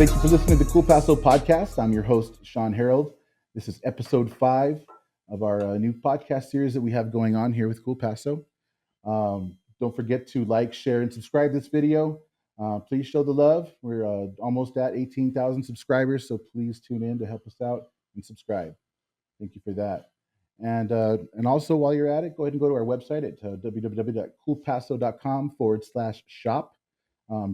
Thank you for listening to the Cool Paso podcast. I'm your host, Sean Harold. This is episode 5 of our new podcast series that we have going on here with Cool Paso. Don't forget to like, share, and subscribe this video. Please show the love. We're almost at 18,000 subscribers, so please tune in to help us out and subscribe. Thank you for that. And also, while you're at it, go ahead and go to our website at www.coolpaso.com/shop.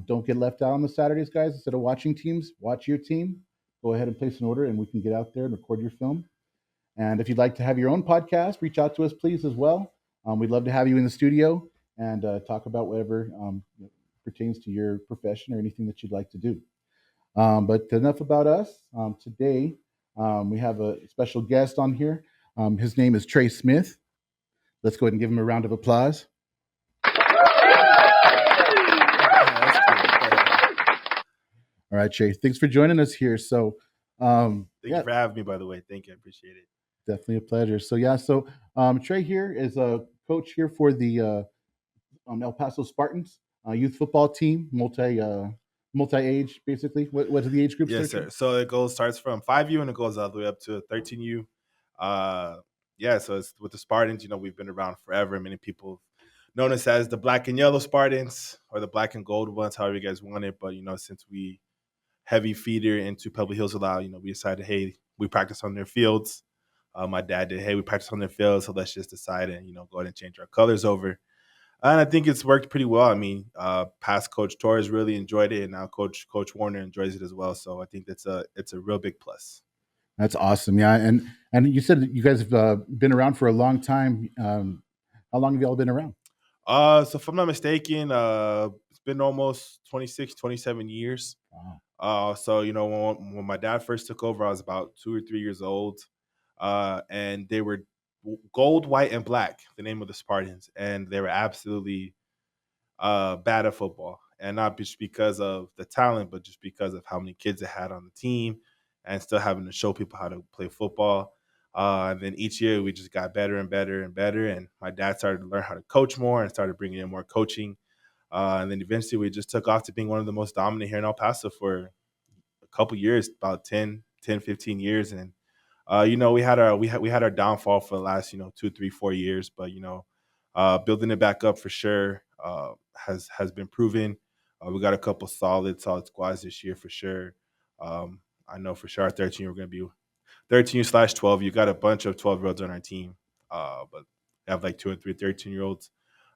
Don't get left out on the Saturdays, guys. Instead of watching teams, watch your team. Go ahead and place an order, and we can get out there and record your film. And if you'd like to have your own podcast, reach out to us, please, as well. We'd love to have you in the studio and talk about whatever pertains to your profession or anything that you'd like to do. But enough about us. Today, we have a special guest on here. His name is Trey Smith. Let's go ahead and give him a round of applause. All right, Trey. Thanks for joining us here. So, thank you for having me. By the way, thank you. I appreciate it. Definitely a pleasure. So Trey here is a coach here for the El Paso Spartans youth football team, multi-age, basically. What's the age group? Yes, sir. So it starts from 5U and it goes all the way up to 13U. So it's with the Spartans. You know, we've been around forever. Many people known us as the black and yellow Spartans or the black and gold ones, however you guys want it. But since we heavy feeder into Pebble Hills a lot, we decided, hey, we practice on their fields. My dad did, hey, we practice on their fields, so let's just decide and go ahead and change our colors over. And I think it's worked pretty well. I mean, past Coach Torres really enjoyed it, and now Coach Warner enjoys it as well. So I think it's a real big plus. That's awesome, yeah. And you said that you guys have been around for a long time. How long have you all been around? So if I'm not mistaken, it's been almost 26, 27 years. Wow. So when my dad first took over, I was about 2 or 3 years old, and they were gold, white, and black, the name of the Spartans, and they were absolutely bad at football, and not just because of the talent, but just because of how many kids they had on the team, and still having to show people how to play football. And then each year we just got better and better and better, and my dad started to learn how to coach more and started bringing in more coaching. And then eventually we just took off to being one of the most dominant here in El Paso for a couple years, about 10, 15 years. And we had our downfall for the last 2, 3, 4 years, but building it back up for sure has been proven. We got a couple solid squads this year for sure. I know for sure our 13 we're going to be 13/12. You got a bunch of 12-year-olds on our team, but we have like 2 or 3 13-year-olds.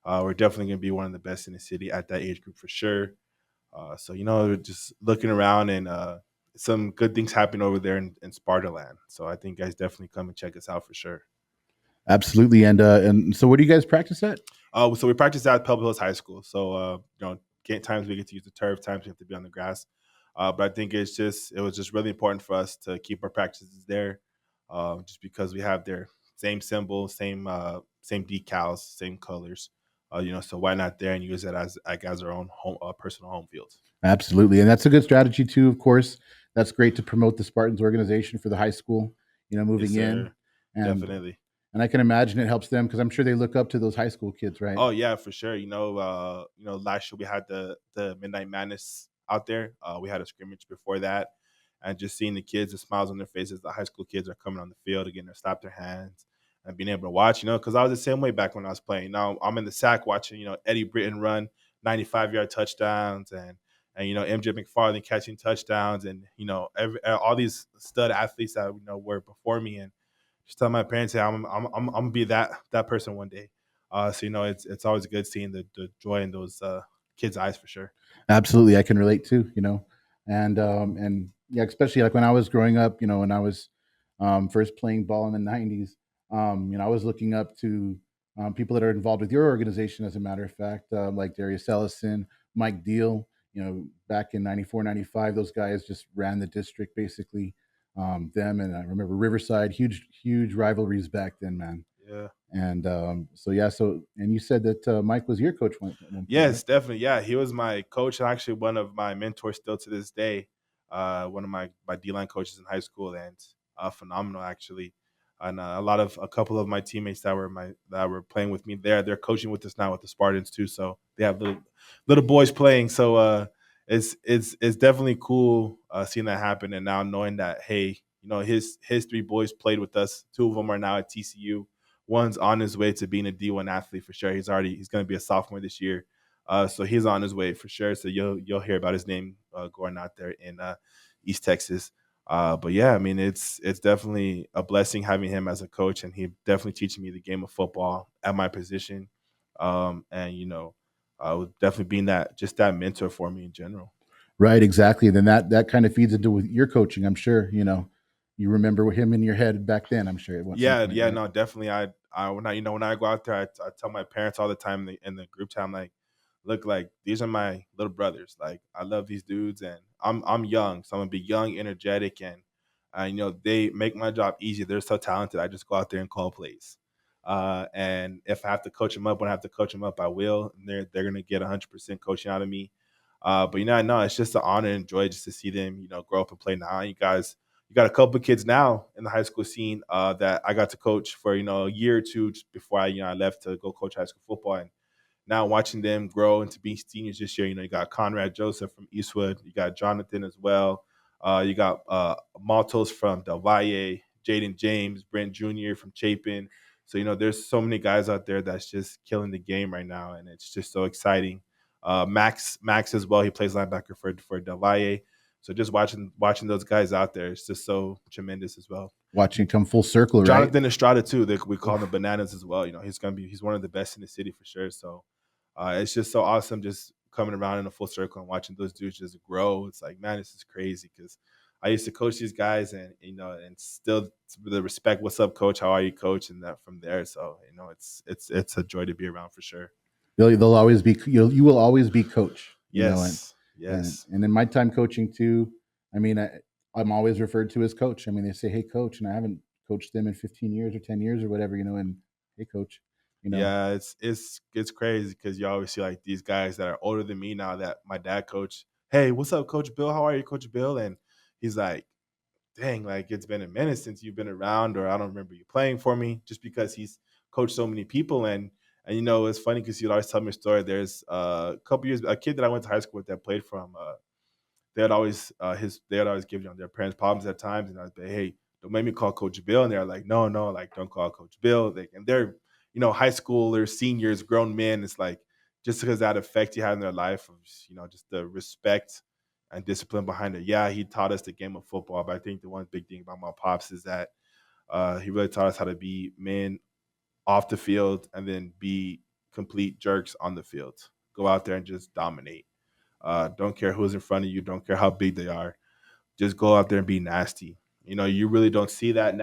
We're definitely going to be one of the best in the city at that age group for sure. So just looking around and some good things happen over there in Sparta land. So I think guys definitely come and check us out for sure. Absolutely. And so where do you guys practice at? So we practice at Pebble Hills High School. So times we get to use the turf, times we have to be on the grass. But I think it was just really important for us to keep our practices there, just because we have their same symbols, same decals, same colors. So why not there and use it as our own home, personal home field? Absolutely, and that's a good strategy too. Of course, that's great to promote the Spartans organization for the high school. Moving in, and, definitely. And I can imagine it helps them because I'm sure they look up to those high school kids, right? Oh yeah, for sure. Last year we had the Midnight Madness out there. We had a scrimmage before that, and just seeing the kids, the smiles on their faces, the high school kids are coming on the field again to slap their hands and being able to watch. Because I was the same way back when I was playing. Now I'm in the sack watching, Eddie Britton run 95-yard touchdowns and MJ McFarland catching touchdowns and all these stud athletes that were before me, and just tell my parents, hey, I'm gonna be that person one day. So it's always good seeing the joy in those kids' eyes for sure. Absolutely, I can relate too. And yeah, especially like when I was growing up, when I was first playing ball in the '90s, I was looking up to people that are involved with your organization. As a matter of fact, like Darius Ellison, Mike Deal. Back in '94, '95, those guys just ran the district basically. Them and I remember Riverside, huge rivalries back then, man. Yeah. And and you said that Mike was your coach one point, yes, right? definitely. Yeah, he was my coach and actually one of my mentors still to this day. One of my D-line coaches in high school, and phenomenal actually. And a couple of my teammates that were playing with me there, they're coaching with us now with the Spartans too. So they have little boys playing. So it's definitely cool seeing that happen, and now knowing that, hey, his three boys played with us. Two of them are now at TCU. One's on his way to being a D1 athlete for sure. He's going to be a sophomore this year, so he's on his way for sure. So you'll hear about his name going out there in East Texas. But yeah, I mean, it's definitely a blessing having him as a coach, and he definitely teaching me the game of football at my position. And definitely being that mentor for me in general. Right, exactly. Then that kind of feeds into with your coaching. I'm sure you remember him in your head back then. I'm sure at some Yeah, point, yeah, right? no, definitely. When I go out there, I tell my parents all the time in the group chat, I'm like, look, like these are my little brothers. Like I love these dudes, and I'm young, so I'm gonna be young, energetic, and they make my job easy. They're so talented. I just go out there and call plays. And if I have to coach them up, when I have to coach them up, I will. And they're gonna get 100% coaching out of me. But I know it's just an honor and joy just to see them, grow up and play now. You got a couple of kids now in the high school scene that I got to coach for a year or two just before I left to go coach high school football, and now watching them grow into being seniors this year. You got Conrad Joseph from Eastwood, you got Jonathan as well, you got Maltos from Del Valle, Jaden James, Brent Jr. from Chapin. So there's so many guys out there that's just killing the game right now, and it's just so exciting. Max as well. He plays linebacker for Del Valle. So just watching those guys out there, it's just so tremendous as well. Watching come full circle, right? Jonathan Estrada too. We call Oof. him Bananas as well. He's one of the best in the city for sure. So it's just so awesome just coming around in a full circle and watching those dudes just grow. It's like, man, this is crazy because I used to coach these guys, and and still the respect. What's up, coach? How are you, coach? And that from there. So it's a joy to be around for sure. They'll always be you will always be coach. Yes, And yes, in my time coaching too, I mean, I'm always referred to as coach. I mean, they say, "Hey, coach," and I haven't coached them in 15 years or 10 years or whatever, and hey, coach, you know, yeah. It's crazy because you always see like these guys that are older than me now that my dad coached. Hey, what's up, Coach Bill? How are you, Coach Bill? And he's like, dang, like it's been a minute since you've been around, or I don't remember you playing for me, just because he's coached so many people. And it's funny because he'd always tell me a story. There's a couple years, a kid that I went to high school with that played from they'd always give their parents problems at times, and I'd say, hey, don't make me call Coach Bill. And they're like, no, no, like don't call Coach Bill. And they're high schoolers, seniors, grown men. It's like just because that effect he had in their life of just the respect and discipline behind it. Yeah, he taught us the game of football, but I think the one big thing about my pops is that he really taught us how to be men off the field and then be complete jerks on the field. Go out there and just dominate. Don't care who's in front of you. Don't care how big they are. Just go out there and be nasty. You really don't see that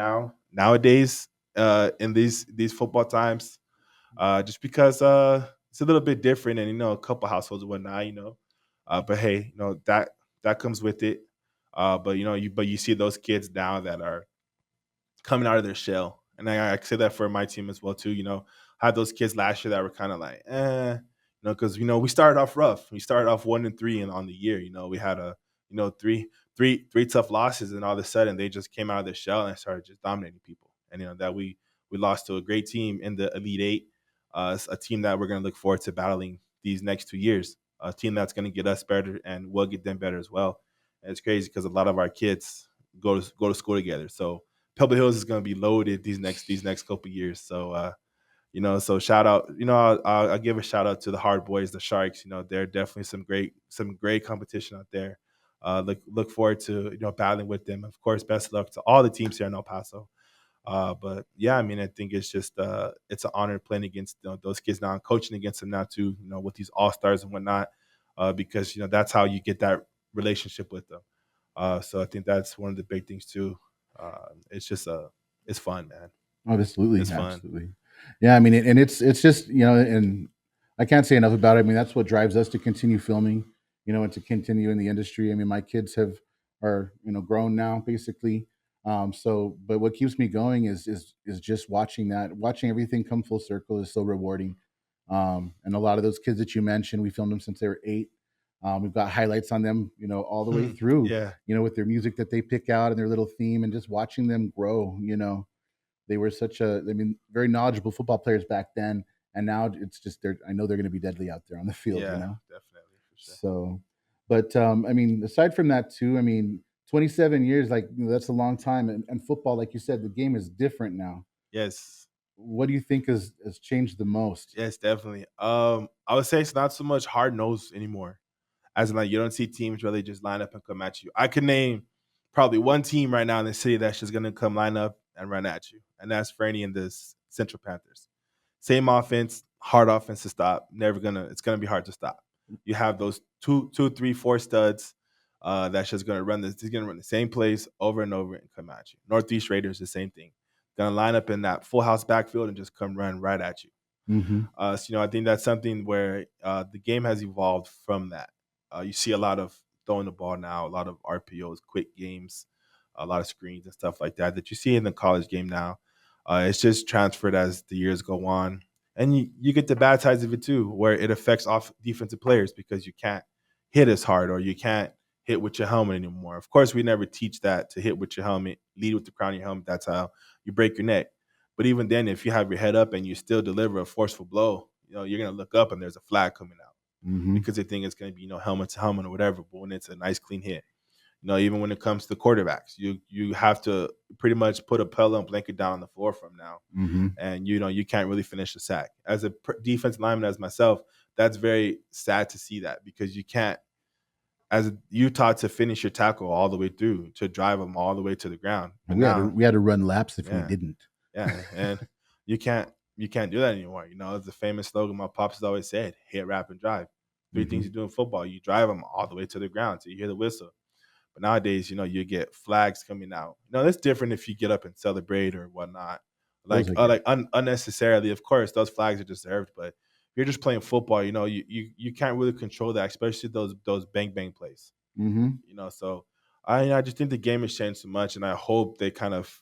nowadays in these football times, just because it's a little bit different, and a couple households and whatnot. But hey, that comes with it. But you see those kids now that are coming out of their shell. And I say that for my team as well too. I had those kids last year that were kind of like, because we started off rough. We started off 1-3 and on the year. We had three tough losses, and all of a sudden they just came out of their shell and started just dominating people. And that we lost to a great team in the Elite Eight, a team that we're going to look forward to battling these next 2 years. A team that's going to get us better, and we'll get them better as well. And it's crazy because a lot of our kids go to school together. So Pebble Hills is going to be loaded these next couple years. So so shout out. I'll give a shout out to the Hard Boys, the Sharks. They're definitely some great competition out there. Look forward to battling with them. Of course, best of luck to all the teams here in El Paso. But yeah, I mean, I think it's just it's an honor playing against those kids now and coaching against them now too. With these all stars and whatnot, because that's how you get that relationship with them. So I think that's one of the big things too. It's just it's fun, man. oh, absolutely, It's fun. absolutely, yeah. I mean, and it's just and I can't say enough about it. I mean, that's what drives us to continue filming, and to continue in the industry. I mean, my kids are grown now, basically. So, but what keeps me going is just watching everything come full circle is so rewarding. And a lot of those kids that you mentioned, we filmed them since they were 8. We've got highlights on them, all the way through, Yeah, with their music that they pick out and their little theme, and just watching them grow. They were very knowledgeable football players back then, and now it's just I know they're going to be deadly out there on the field. yeah, definitely for sure. So, But I mean, aside from that too, I mean, 27 years, like that's a long time. And football, like you said, the game is different now. Yes. What do you think has changed the most? Yes, definitely. I would say it's not so much hard nose anymore. As in, like, you don't see teams really just line up and come at you. I could name probably one team right now in the city that's just gonna come line up and run at you, and that's Franny and the Central Panthers. Same offense, hard offense to stop. Never gonna. It's gonna be hard to stop. You have those two, three, four studs. That's just gonna run this. He's gonna run the same plays over and over and come at you. Northeast Raiders, the same thing. Gonna line up in that full house backfield and just come run right at you. Hmm. I think that's something where the game has evolved from that. You see a lot of throwing the ball now, a lot of RPOs, quick games, a lot of screens and stuff like that that you see in the college game now. It's just transferred as the years go on, and you get the bad sides of it too, where it affects off defensive players because you can't hit as hard or you can't hit with your helmet anymore. Of course, we never teach that to hit with your helmet, lead with the crown of your helmet. That's how you break your neck. But even then, if you have your head up and you still deliver a forceful blow, you're gonna look up and there's a flag coming out Hmm. because they think it's gonna be helmet to helmet or whatever. But when it's a nice clean hit, even when it comes to quarterbacks, you have to pretty much put a pillow and blanket down on the floor from now, Hmm. and you can't really finish the sack. As a defense lineman, as myself, that's very sad to see that because you can't. As you taught to finish your tackle all the way through to drive them all the way to the ground, but And now, we had to run laps if we yeah, didn't. yeah, and you can't do that anymore. It's a famous slogan my pops has always said: hit, rap, and drive. Three things Hmm. you do in football: you drive them all the way to the ground till you hear the whistle. But nowadays, you get flags coming out. That's different if you get up and celebrate or whatnot. Those I get. Like unnecessarily, of course, those flags are deserved. But if you're just playing football, you can't really control that, especially those bang bang plays. Hmm. So I just think the game has changed so much, and I hope they kind of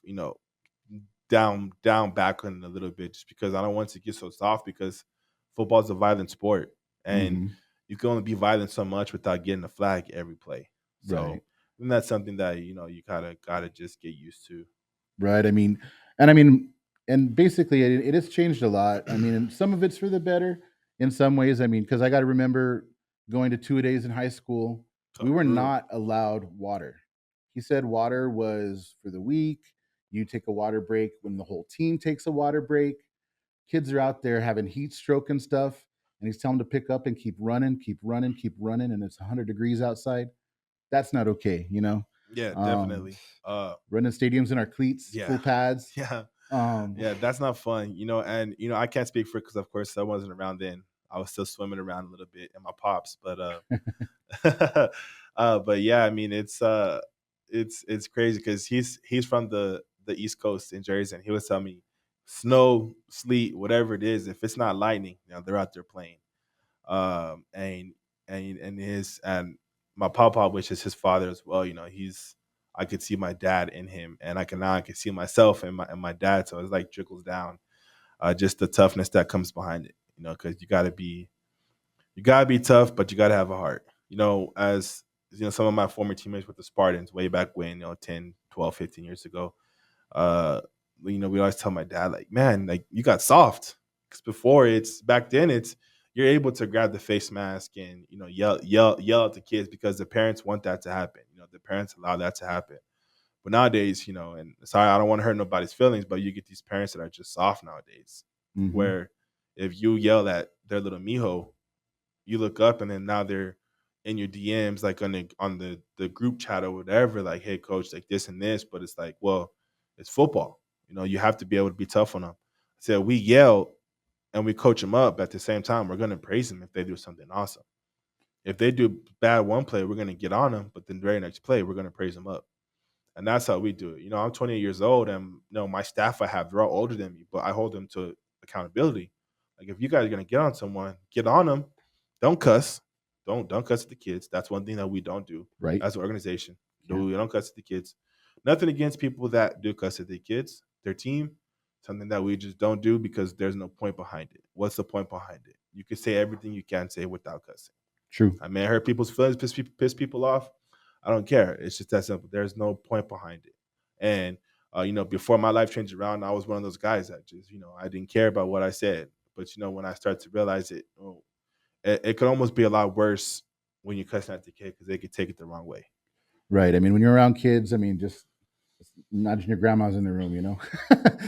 down back on it a little bit, just because I don't want it to get so soft because football is a violent sport, and Hmm. you can only be violent so much without getting a flag every play. Right. So and that's something that you gotta just get used to. Right. I mean, and basically, it has changed a lot. I mean, and some of it's for the better in some ways. I mean, because I got to remember going to 2 days in high school, we were True. not allowed water. He said water was for the weak. You take a water break when the whole team takes a water break. Kids are out there having heat stroke and stuff. And he's telling them to pick up and keep running, keep running, keep running. And it's 100 degrees outside. That's not okay, you know? Yeah, Um, definitely. Running stadiums in our cleats, Yeah, full pads. yeah, Um, yeah. That's not fun. And I can't speak for it because of course I wasn't around then. I was still swimming around a little bit in my pops, but but yeah, I mean it's crazy because he's from the East Coast in Jersey, and he was telling me snow, sleet, whatever it is, if it's not lightning, they're out there playing. And and my papa, which is his father as well, he's I could see my dad in him, and I can see myself and my dad. So it's like trickles down, just the toughness that comes behind it, because you gotta be tough, but you gotta have a heart. As some of my former teammates with the Spartans way back when, 10, 12, 15 years ago, uh, we always tell my dad, like, man, like you got soft. Because before it's back then, it's you're able to grab the face mask and yell at the kids because the parents want that to happen. The parents allow that to happen. But nowadays, and sorry, I don't want to hurt nobody's feelings, but you get these parents that are just soft nowadays, mhm. where if you yell at their little mijo, you look up and then now they're in your DMs, like on the group chat or whatever, like, hey coach, like this and this, but it's like, well, it's football. You have to be able to be tough on them. So we yell and we coach them up at the same time. We're gonna praise them if they do something awesome. If they do bad one play, we're gonna get on them, but then the very next play, we're gonna praise them up. And that's how we do it. I'm 28 years old, and my staff I have, they're all older than me, but I hold them to accountability. Like if you guys are gonna get on someone, get on them. Don't cuss. Don't cuss at the kids. That's one thing that we don't do Right? as an organization. Yeah. We don't cuss at the kids. Nothing against people that do cuss at their kids, their team. Something that we just don't do because there's no point behind it. What's the point behind it? You can say everything you can say without cussing. True. I may hurt people's feelings, piss people off. I don't care. It's just that simple. There's no point behind it. And before my life changed around, I was one of those guys that just, I didn't care about what I said. But when I started to realize it, it could almost be a lot worse when you're cussing at the kid because they could take it the wrong way. Right. I mean, when you're around kids, I mean, just imagine your grandma's in the room, you know,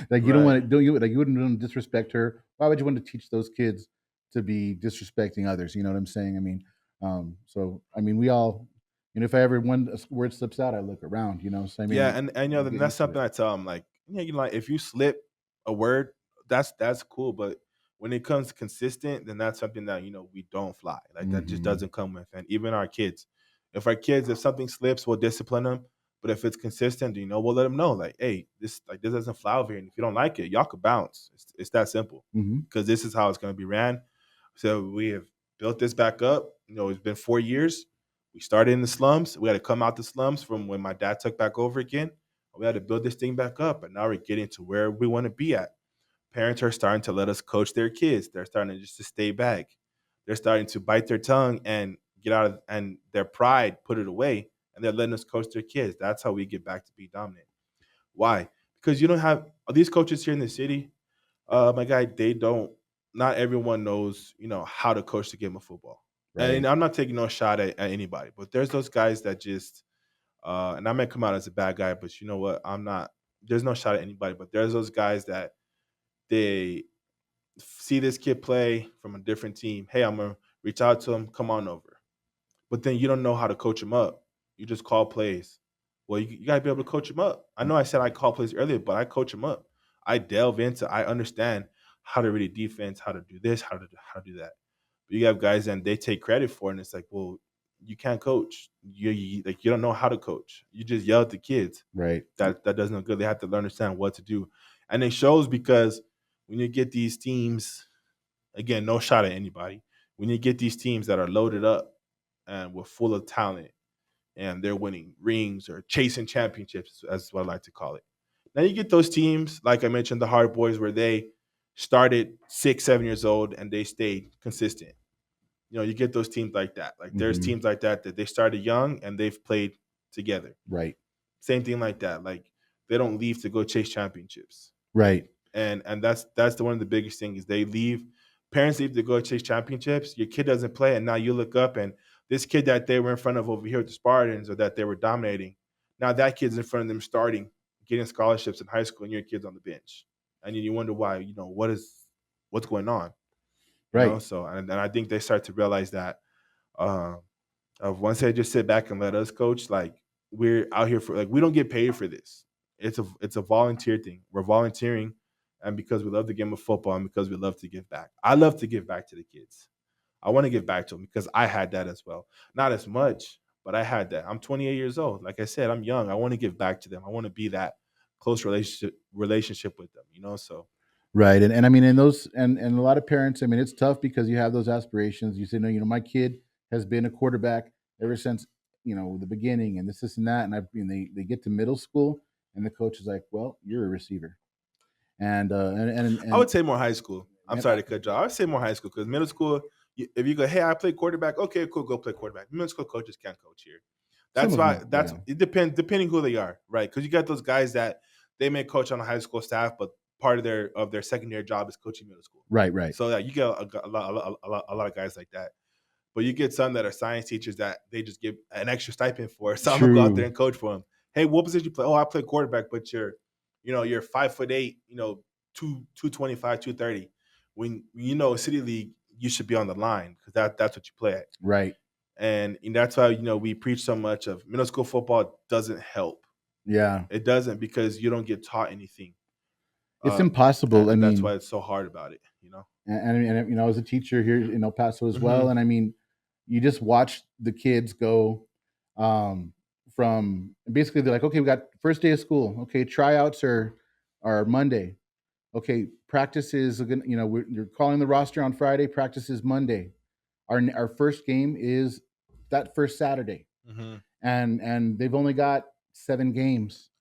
like you don't Right. want to, don't you like you wouldn't want to disrespect her. Why would you want to teach those kids to be disrespecting others? You know what I'm saying? I mean, so I mean, we all, you know, if I ever one word slips out, I look around, you know. So I Yeah, mean, and you know, then get that's used to it. something I tell them, like, yeah, you know, like if you slip a word, that's cool. But when it comes consistent, then that's something that we don't fly. Like that just Hmm. doesn't come with. And even our kids, if something slips, we'll discipline them. But if it's consistent, we'll let them know, like, hey, this doesn't fly over here, and if you don't like it, y'all could bounce. It's that simple, Hmm. because this is how it's going to be ran. So we have built this back up. It's been 4 years. We started in the slums. We had to come out the slums from when my dad took back over again. We had to build this thing back up, and now we're getting to where we want to be at. Parents are starting to let us coach their kids. They're starting to just to stay back. They're starting to bite their tongue and get out of and their pride, put it away, and they're letting us coach their kids. That's how we get back to be dominant. Why? Because you don't have these coaches here in the city. My guy, they don't. Not everyone knows, how to coach the game of football. And Right. I'm not taking no shot at anybody, but there's those guys that just and I might come out as a bad guy, but you know what? I'm not. There's no shot at anybody, but there's those guys that they see this kid play from a different team. Hey, I'm gonna reach out to him. Come on over. But then you don't know how to coach him up. You just call plays. Well, you got to be able to coach him up. I know I said I call plays earlier, but I coach him up. I delve into. I understand how to read a defense, how to do this, how to do that. But you have guys and they take credit for it, and it's like, well, you can't coach. You don't know how to coach. You just yell at the kids. Right. That does no good. They have to understand what to do, and it shows because when you get these teams, again, no shot at anybody. When you get these teams that are loaded up and we're full of talent and they're winning rings or chasing championships, as what I like to call it. Now you get those teams, like I mentioned, the Hard Boys, where they started 6, 7 years old and they stayed consistent. You get those teams like that. Like there's Hmm. teams like that they started young and they've played together. Right. Same thing like that. Like they don't leave to go chase championships. Right. And that's one of the biggest things is they leave. Parents leave to go chase championships. Your kid doesn't play, and now you look up and this kid that they were in front of over here with the Spartans or that they were dominating, now that kid's in front of them starting, getting scholarships in high school, and your kid's on the bench, and then you wonder why. What's going on. Right. So and I think they start to realize that um, once they just sit back and let us coach, like we're out here for like we don't get paid for this. It's a volunteer thing. We're volunteering, and because we love the game of football and because we love to give back. I love to give back to the kids. I want to give back to them because I had that as well. Not as much, but I had that. I'm 28 years old. Like I said, I'm young. I want to give back to them. I want to be that close relationship with them. So Right. And I mean, in those, and a lot of parents, I mean, it's tough because you have those aspirations. You say, no, my kid has been a quarterback ever since, the beginning and this and that. And they get to middle school and the coach is like, well, you're a receiver. I And would say more high school. I'm and sorry to cut you off. I would say more high school because middle school, if you go, hey, I play quarterback. Okay, cool, go play quarterback. Middle school coaches can't coach here. some That's of why. them, That's yeah. it depends depending who they are, right? Because you got those guys that they may coach on the high school staff, but part of their secondary job is coaching middle school. Right, right. So yeah, you get a lot of guys like that. But you get some that are science teachers that they just give an extra stipend for. So I'm gonna go out there True. and coach for them. Hey, what position you play? Oh, I play quarterback, but you're 5'8", 225, 230. When city league, you should be on the line because that's what you play at. Right. And that's why we preach so much of middle school football doesn't help. Yeah. It doesn't because you don't get taught anything. It's Um, impossible. and, I and that's why mean, it's so hard about it. I was a teacher here in El Paso as well. Hmm. And I mean, you just watch the kids go from basically they're like, okay, we got first day of school. Okay, tryouts are Monday. Okay, practice is you're calling the roster on Friday. Practice is Monday. Our first game is that first Saturday, Hmm. and they've only got 7 games.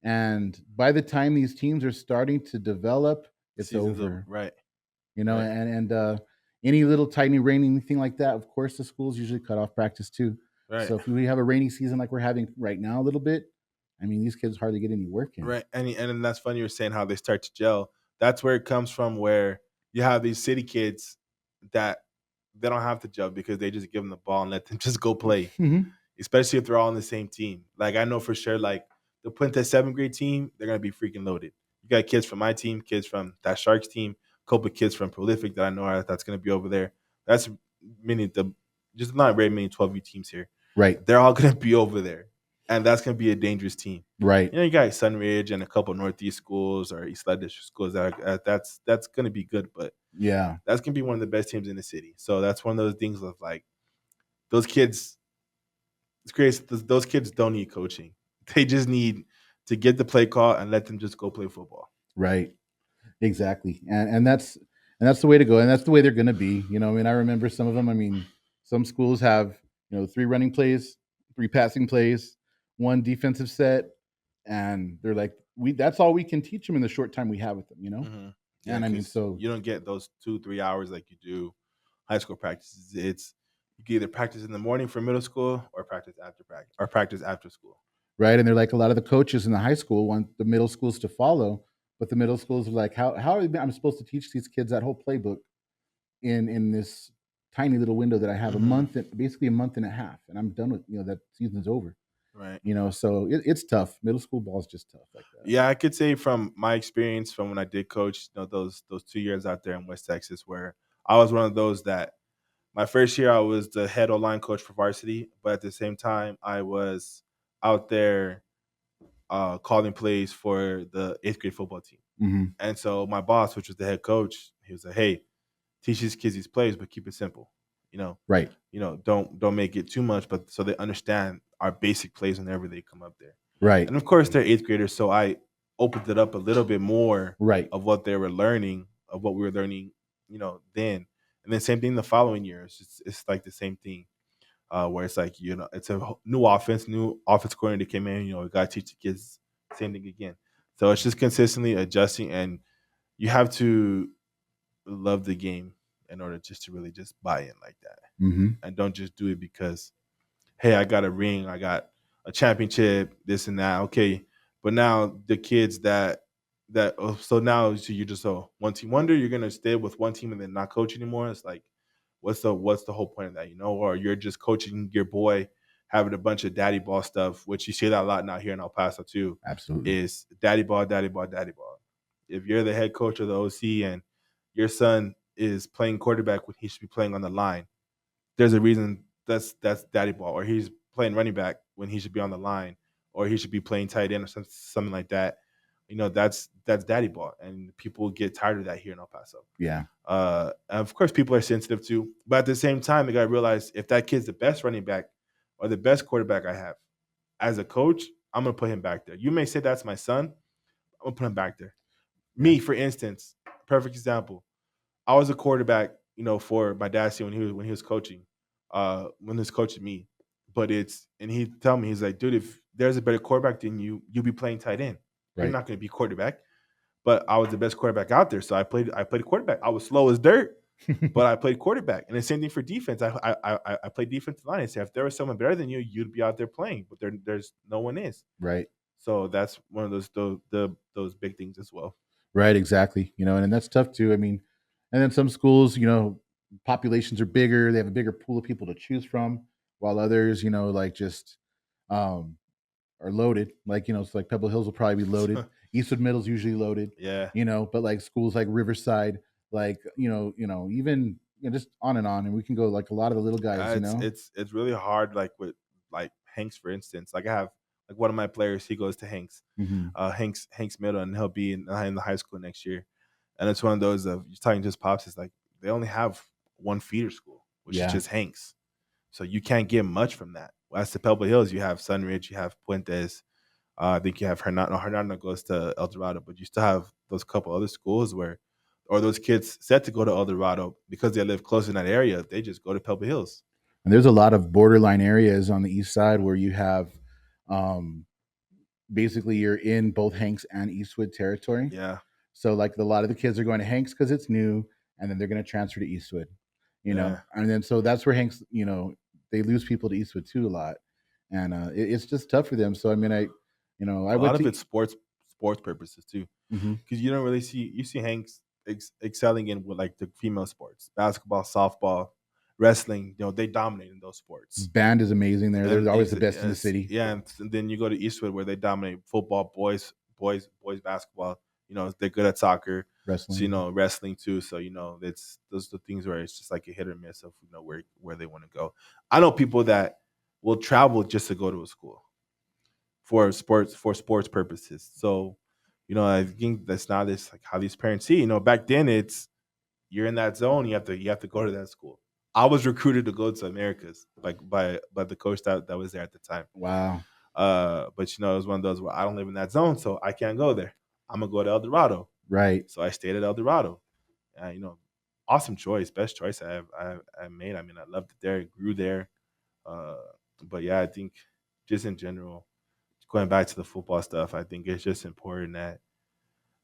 And by the time these teams are starting to develop, it's Seasons over, over. right? You know, Right. and any little tiny rain, anything like that, of course, the schools usually cut off practice too. Right. So if we have a rainy season like we're having right now, a little bit, I mean, these kids hardly get any work in. Right. And then that's funny you're saying how they start to gel. That's where it comes from, where you have these city kids that they don't have to jump because they just give them the ball and let them just go play. Mhm. Especially if they're all on the same team. Like I know for sure, like the Puente 7th grade team, they're gonna be freaking loaded. You got kids from my team, kids from that Sharks team, a couple of kids from Prolific that I know that's gonna be over there. That's many the just not very many 12U teams here. Right. They're all gonna be over there, and that's gonna be a dangerous team. Right. You know, you got Sunridge and a couple Northeast schools or East Side District schools that's gonna be good, but Yeah. that's gonna be one of the best teams in the city. So that's one of those things of like those kids. It's crazy. Those kids don't need coaching. They just need to get the play call and let them just go play football. Right. Exactly. And that's the way to go. And that's the way they're going to be. You know, I mean, I remember some of them. I mean, some schools have, 3 running plays, 3 passing plays, 1 defensive set, and they're like, that's all we can teach them in the short time we have with them. Mm-hmm. Yeah, And I mean, because so you don't get those 2-3 hours like you do high school practices. It's you can either practice in the morning for middle school or practice after school. right, and they're like a lot of the coaches in the high school want the middle schools to follow, but the middle schools are like, how I'm supposed to teach these kids that whole playbook in this tiny little window that I have Mm-hmm. basically a month and a half, and I'm done with that season's over. Right. So it's tough. Middle school ball is just tough like that. Yeah, I could say from my experience from when I did coach, those 2 years out there in West Texas, where I was one of those that my first year I was the head O line coach for varsity, but at the same time I was out there calling plays for the 8th grade football team. Hmm. And so my boss, which was the head coach, he was like, "Hey, teach these kids these plays, but keep it simple. You know, Right. don't make it too much, but so they understand our basic plays whenever they come up there." Right. And of course, they're 8th graders, so I opened it up a little bit more Right. of what they were learning, of what we were learning, then. And then same thing the following years. It's like the same thing, where it's like it's a new offense coordinator came in. We got to teach the kids same thing again. So it's just consistently adjusting, and you have to love the game in order just to really just buy in like that, Hmm. and don't just do it because hey, I got a ring, I got a championship, this and that. Okay, but now the kids so now so you're just a one team wonder. You're gonna stay with one team and then not coach anymore. It's like, what's the whole point of that? Or you're just coaching your boy, having a bunch of daddy ball stuff, which you see that a lot now here in El Paso too. Absolutely. Is daddy ball, daddy ball, daddy ball. If you're the head coach of the OC and your son is playing quarterback when he should be playing on the line, there's a reason that's daddy ball, or he's playing running back when he should be on the line, or he should be playing tight end or something like that. That's daddy ball, and people get tired of that here in El Paso. Yeah. Of course, people are sensitive too, but at the same time, they got to realize if that kid's the best running back or the best quarterback I have, as a coach, I'm gonna put him back there. You may say that's my son, I'm gonna put him back there. Yeah. Me, for instance, perfect example. I was a quarterback, for my dad's team when he was coaching, when he was coaching me. But and he tell me, he's like, dude, if there's a better quarterback than you, you'll be playing tight end. You're Right. not going to be quarterback. But I was the best quarterback out there, so I played quarterback. I was slow as dirt, but I played quarterback. And the same thing for defense. I played defensive line. I say if there was someone better than you, you'd be out there playing. But there's no one is. Right. So that's one of those big things as well. Right, exactly. And that's tough too. I mean, and then some schools, populations are bigger. They have a bigger pool of people to choose from, while others, like just um, are loaded. Like, it's like Pebble Hills will probably be loaded. Eastwood Middle's usually loaded. Yeah. But like schools like Riverside, like even just on and on, and we can go like a lot of the little guys. It's really hard. Like with like Hanks, for instance. Like I have like one of my players. He goes to Hanks, Hmm. Hanks Middle, and he'll be in the high school next year. And it's one of those of you're talking to his pops. It's like they only have one feeder school, which is Yeah. just Hanks. So you can't get much from that. As to Pebble Hills, you have Sunridge, you have Puentes. I think you have Hernando. Hernando goes to El Dorado, but you still have those couple other schools or those kids set to go to El Dorado because they live close in that area. They just go to Pebble Hills. And there's a lot of borderline areas on the east side where you have um, basically you're in both Hanks and Eastwood territory. Yeah. So like a lot of the kids are going to Hanks because it's new, and then they're going to transfer to Eastwood. Yeah. And then so that's where Hanks, they lose people to Eastwood too a lot, and it's just tough for them. So I mean, I A went lot of to. it's sports purposes too, Mhm. because you don't really see Hanks excelling in with like the female sports, basketball, softball. wrestling, they dominate in those sports. Band is amazing there. They're And always the best in the city. yeah, and then you go to Eastwood where they dominate football, boys basketball. They're good at soccer, so Wrestling. wrestling too. So it's those are the things where it's just like a hit or miss of where they want to go. I know people that will travel just to go to a school for sports purposes. So I think that's not this like how these parents see. Back then it's you're in that zone. You have to go to that school. I was recruited to go to Americas, like by the coach that was there at the time. Wow. But it was one of those where I don't live in that zone, so I can't go there. I'm gonna go to El Dorado. Right. So I stayed at El Dorado. Awesome choice, best choice I made. I mean, I loved it there, grew there. Uh, but yeah, I think just in general, going back to the football stuff, I think it's just important that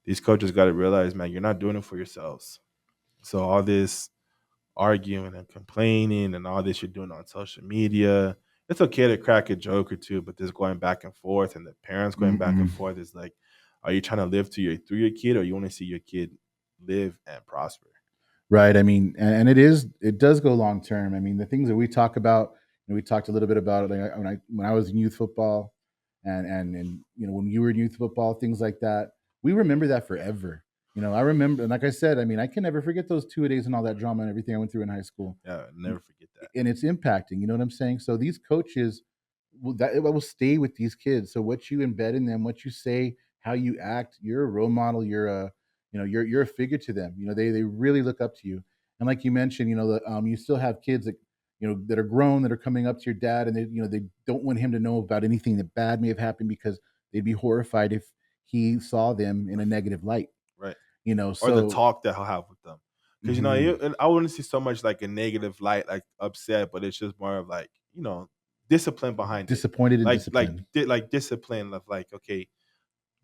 these coaches got to realize, man, you're not doing it for yourselves. So all this arguing and complaining and all this you're doing on social media. It's okay to crack a joke or two, but this going back and forth and the parents going back and Mm-mm. forth is like, are you trying to live through your kid, or you want to see your kid live and prosper? Right. I mean, and it does go long term. I mean, the things that we talk about, we talked a little bit about it like when I was in youth football, and when you were in youth football, things like that. We remember that forever. I remember, and like I said, I mean, I can never forget those 2 days and all that drama and everything I went through in high school, Yeah, never forget that. and it's impacting. You know what I'm saying? So these coaches it will stay with these kids. So what you embed in them, what you say, how you act, you're a role model. You're a you're a figure to them. They really look up to you. And like you mentioned, you still have kids that that are grown, that are coming up to your dad, and they don't want him to know about anything that bad may have happened, because they'd be horrified if he saw them in a negative light. Right. Or the So talk that he'll have with them. Because mhm. I wouldn't see so much like a negative light, like upset, but it's just more of like discipline behind it, Disappointed in like discipline. like discipline of like, okay,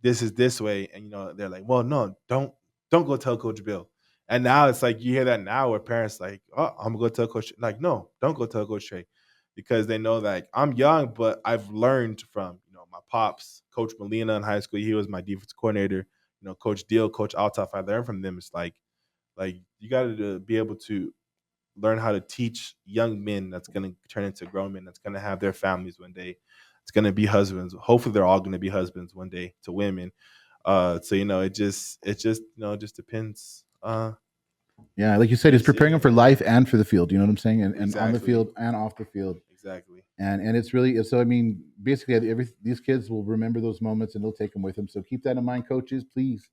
this is this way, and they're like, well, no, don't go tell Coach Bill. And now it's like you hear that now where parents like, oh, I'm gonna go tell Coach, like, no, don't go tell Coach Trey, because they know that, like, I'm young, but I've learned from my pops, Coach Molina in high school. He was my defense coordinator. Coach Deal, Coach Altaf. I learned from them. It's like you got to be able to learn how to teach young men that's going to turn into grown men, that's going to have their families one day. It's going to be husbands. Hopefully, they're all going to be husbands one day to women. So it just depends. Yeah, like you said, it's Just preparing them for life and for the field. You know what I'm saying? And on the exactly, field and off the field. exactly. And it's really so. I mean, basically, these kids will remember those moments and they'll take them with them. So keep that in mind, coaches. Please,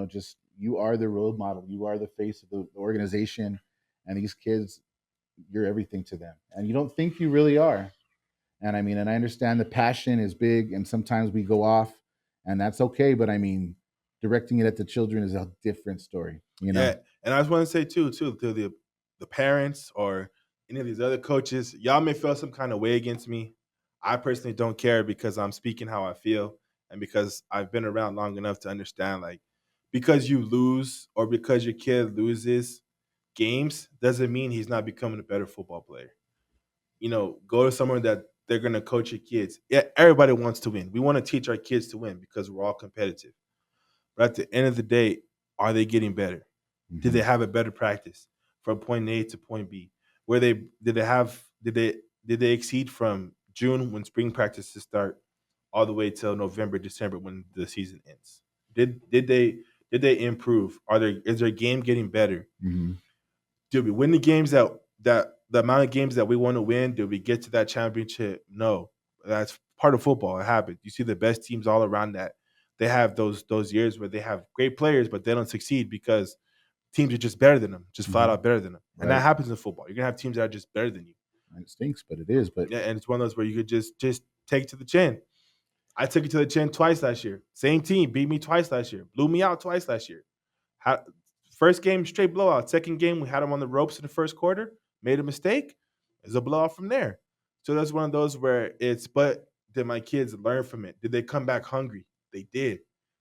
just you are the role model. You are the face of the organization, and these kids, you're everything to them. And you don't think you really are. And I mean, and I understand the passion is big, and sometimes we go off, and that's okay. But I mean, directing it at the children is a different story. Yeah, and I just want to say too to the parents or any of these other coaches, y'all may feel some kind of way against me. I personally don't care, because I'm speaking how I feel, and because I've been around long enough to understand, like, because you lose or because your kid loses games doesn't mean he's not becoming a better football player. Go to somewhere that they're going to coach your kids. Yeah, everybody wants to win. We want to teach our kids to win because we're all competitive. But at the end of the day, are they getting better? Did they Hmm. have a better practice from point A to point B? Where they did they exceed from June when spring practices start all the way till November, December when the season ends? Did they improve? Is their game getting better? Hmm. Did we win the games that the amount of games that we want to win? Did we get to that championship? No. That's part of football. It happens. You see the best teams all around that. They have those years where they have great players, but they don't succeed because teams are just better than them, just flat Hmm. out better than them. And that Right. happens in football. You're gonna have teams that are just better than you. It stinks, but it is. But Yeah, and it's one of those where you could just take it to the chin. I took it to the chin twice last year. Same team beat me twice last year. Blew me out twice last year. How, first game straight blowout. Second game we had them on the ropes in the first quarter. Made a mistake. It's a blowout from there. So that's one of those where it's. But did my kids learn from it? Did they come back hungry? They did.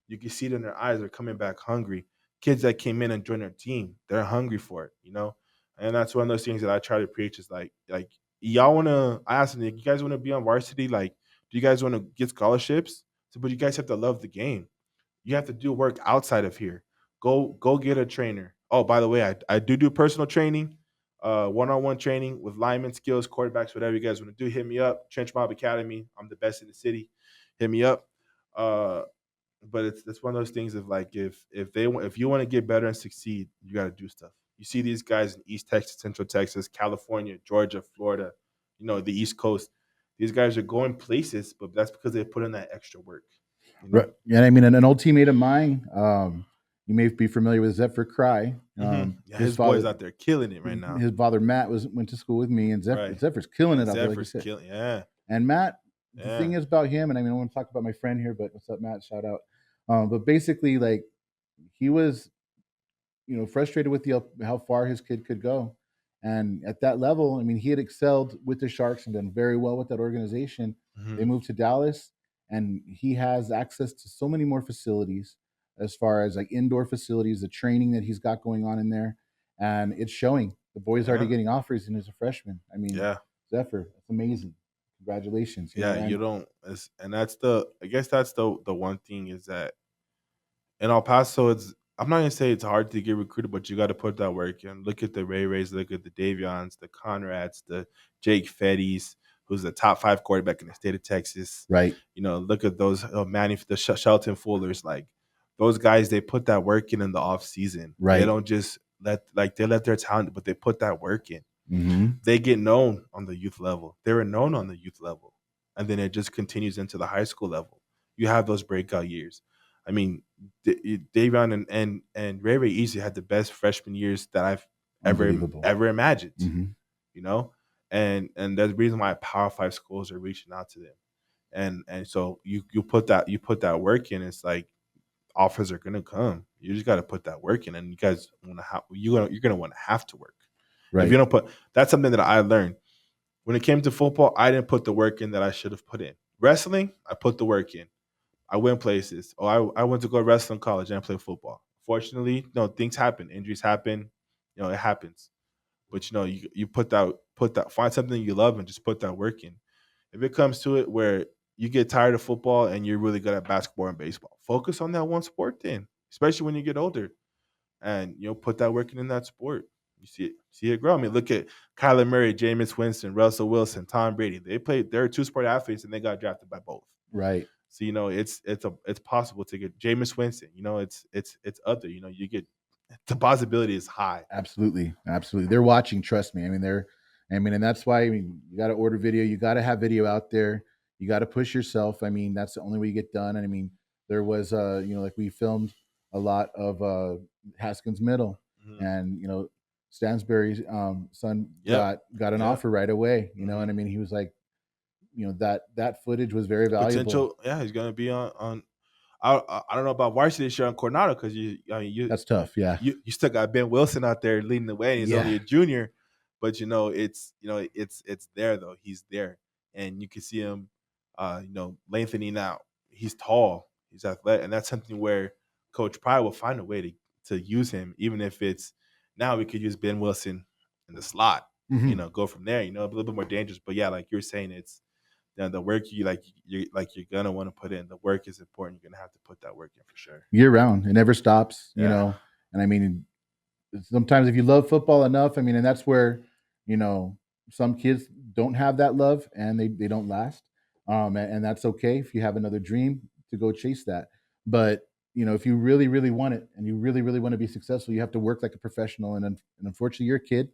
You can see it in their eyes. They're coming back hungry. Kids that came in and joined their team, they're hungry for it. And that's one of those things that I try to preach is like y'all want to. I asked them, you guys want to be on varsity? Like, do you guys want to get scholarships? So, but you guys have to love the game. You have to do work outside of here. Go get a trainer. Oh, by the way, I do personal training. one-on-one training with lineman skills, quarterbacks, whatever you guys want to do. Hit me up. Trench Mob Academy. I'm the best in the city. Hit me up. Uh, but it's one of those things of like if you want to get better and succeed, you got to do stuff. You see these guys in East Texas, Central Texas, California, Georgia, Florida, the East Coast. These guys are going places, but that's because they put in that extra work. Right. Yeah, I mean, an old teammate of mine, you may be familiar with Zephyr Cry. Yeah, his boy's out there killing it right now. His father Matt went to school with me, and Zephyr's killing it out there. Like you said. Yeah. And Matt, the thing is about him, and I mean, I want to talk about my friend here, but what's up, Matt? Shout out. But basically, like he was, frustrated with how far his kid could go, and at that level, I mean, he had excelled with the Sharks and done very well with that organization. They moved to Dallas, and he has access to so many more facilities as far as like indoor facilities, the training that he's got going on in there, and it's showing. The boy's already getting offers, and as a freshman. I mean, Zephyr, that's amazing. Congratulations. You don't, and that's I guess that's the one thing is that in El Paso, I'm not gonna say it's hard to get recruited, but you got to put that work in. Look at the Rays, look at the Davions, the Conrads, the Jake Fettys, who's the top 5 quarterback in the state of Texas. Right. Look at those the Shelton Fullers, like those guys. They put that work in the off season. Right. They don't just let their talent, but they put that work in. Mm-hmm. They get known on the youth level. They were known on the youth level, and then it just continues into the high school level. You have those breakout years. I mean, Davion and Ray easily had the best freshman years that I've ever imagined. Mm-hmm. And that's the reason why Power 5 schools are reaching out to them. And so you put that work in. It's like offers are gonna come. You just got to put that work in, and you guys you're gonna want to have to work. Right. If you don't that's something that I learned when it came to football. I didn't put the work in that I should have put in. Wrestling, I put the work in. I went places. I went to go wrestle in college and I played football. Fortunately, things happen. Injuries happen. It happens. But you put that find something you love and just put that work in. If it comes to it where you get tired of football and you're really good at basketball and baseball, focus on that one sport then, especially when you get older. And put that work in that sport. You see it grow. I mean, look at Kyler Murray, Jameis Winston, Russell Wilson, Tom Brady. They're 2-sport athletes and they got drafted by both. Right. So it's possible to get Jameis Winston. It's other. You get the possibility is high. Absolutely. They're watching. Trust me. I mean, and that's why you got to order video. You got to have video out there. You got to push yourself. I mean, that's the only way you get done. And I mean, there was like we filmed a lot of Haskins Middle, and Stansbury's son got an offer right away. And I mean, he was like, that footage was very valuable. Potential, he's gonna be on. I don't know about varsity this year on Coronado because that's tough. Yeah, you still got Ben Wilson out there leading the way. And he's only a junior, but it's there though. He's there, and you can see him, lengthening out. He's tall, he's athletic, and that's something where Coach Pryor will find a way to use him, even if it's now we could use Ben Wilson in the slot. Go from there. A little bit more dangerous, but yeah, like you're saying, it's. The work you're gonna want to put in. The work is important. You're gonna have to put that work in for sure. Year round, it never stops. And I mean, sometimes if you love football enough, I mean, and that's where some kids don't have that love and they don't last. And that's okay if you have another dream to go chase that. But if you really, really want it and you really, really want to be successful, you have to work like a professional. And unfortunately, you're a kid.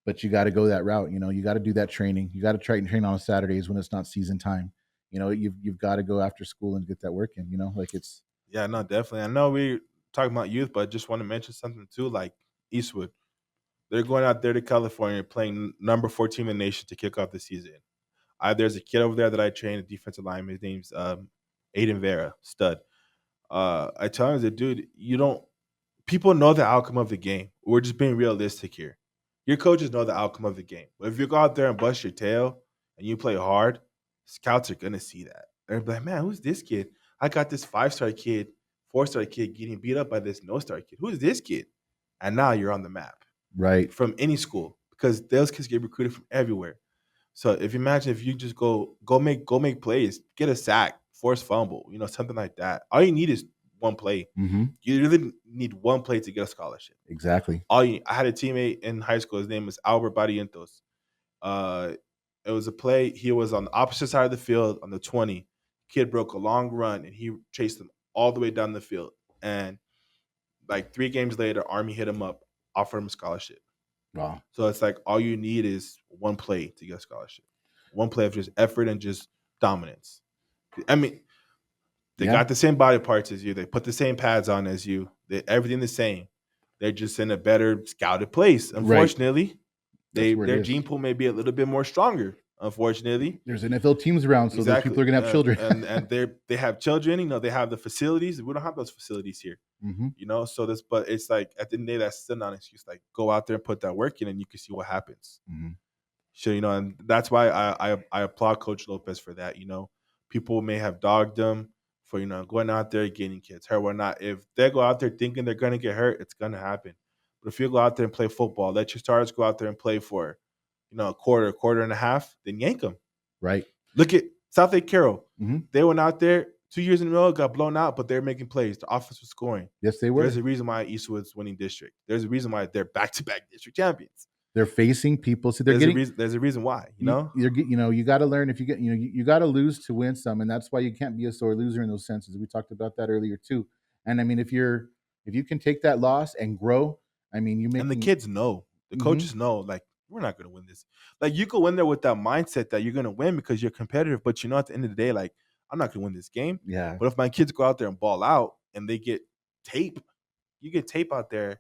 But you got to go that route. You got to do that training. You got to try and train on Saturdays when it's not season time. You've got to go after school and get that work in. Like it's. Yeah, no, definitely. I know we're talking about youth, but I just want to mention something too. Like Eastwood, they're going out there to California playing number 14 in the nation to kick off the season. There's a kid over there that I train, a defensive lineman. His name's Aiden Vera, stud. I tell him, that dude, people know the outcome of the game. We're just being realistic here. Your coaches know the outcome of the game. But if you go out there and bust your tail and you play hard, scouts are going to see that. They're like, man, who's this kid? I got this 5-star kid, 4-star kid getting beat up by this no-star kid. Who's this kid? And now you're on the map. Right. From any school because those kids get recruited from everywhere. So if you just go make plays, get a sack, force fumble, something like that. All you need is one play. Mm-hmm. You really need one play to get a scholarship. Exactly. I had a teammate in high school. His name was Albert Barrientos. It was a play. He was on the opposite side of the field on the 20. Kid broke a long run and he chased him all the way down the field. And like 3 games later, Army hit him up, offered him a scholarship. Wow. So it's like all you need is one play to get a scholarship. One play of just effort and just dominance. I mean, they got the same body parts as you. They put the same pads on as you. Everything the same. They're just in a better scouted place. Unfortunately, their gene pool may be a little bit more stronger. Unfortunately, there's NFL teams around, so those people are gonna have children, and they have children. You know, they have the facilities. We don't have those facilities here. Mm-hmm. You know, so but it's like at the end of the day, that's still not an excuse. Like, go out there and put that work in, and you can see what happens. Mm-hmm. So, you know, and that's why I applaud Coach Lopez for that. You know, people may have dogged him for, you know, going out there getting kids hurt or not. If they go out there thinking they're going to get hurt, it's going to happen. But if you go out there and play football, let your stars go out there and play for, you know, a quarter and a half, then yank them. Right. Look at South Lake Carroll. Mm-hmm. They went out there 2 years in a row, got blown out, but they're making plays. The offense was scoring. Yes, they were. There's a reason why Eastwood's winning district. There's a reason why they're back-to-back district champions. They're facing people, so there's a reason why, you know. You got to learn if you get, you got to lose to win some, and that's why you can't be a sore loser in those senses. We talked about that earlier too. And I mean, if you can take that loss and grow, I mean, and the kids know, the coaches know, like, we're not going to win this. Like, you go in there with that mindset that you're going to win because you're competitive, but you know, at the end of the day, like, I'm not going to win this game. Yeah. But if my kids go out there and ball out and they get tape, you get tape out there,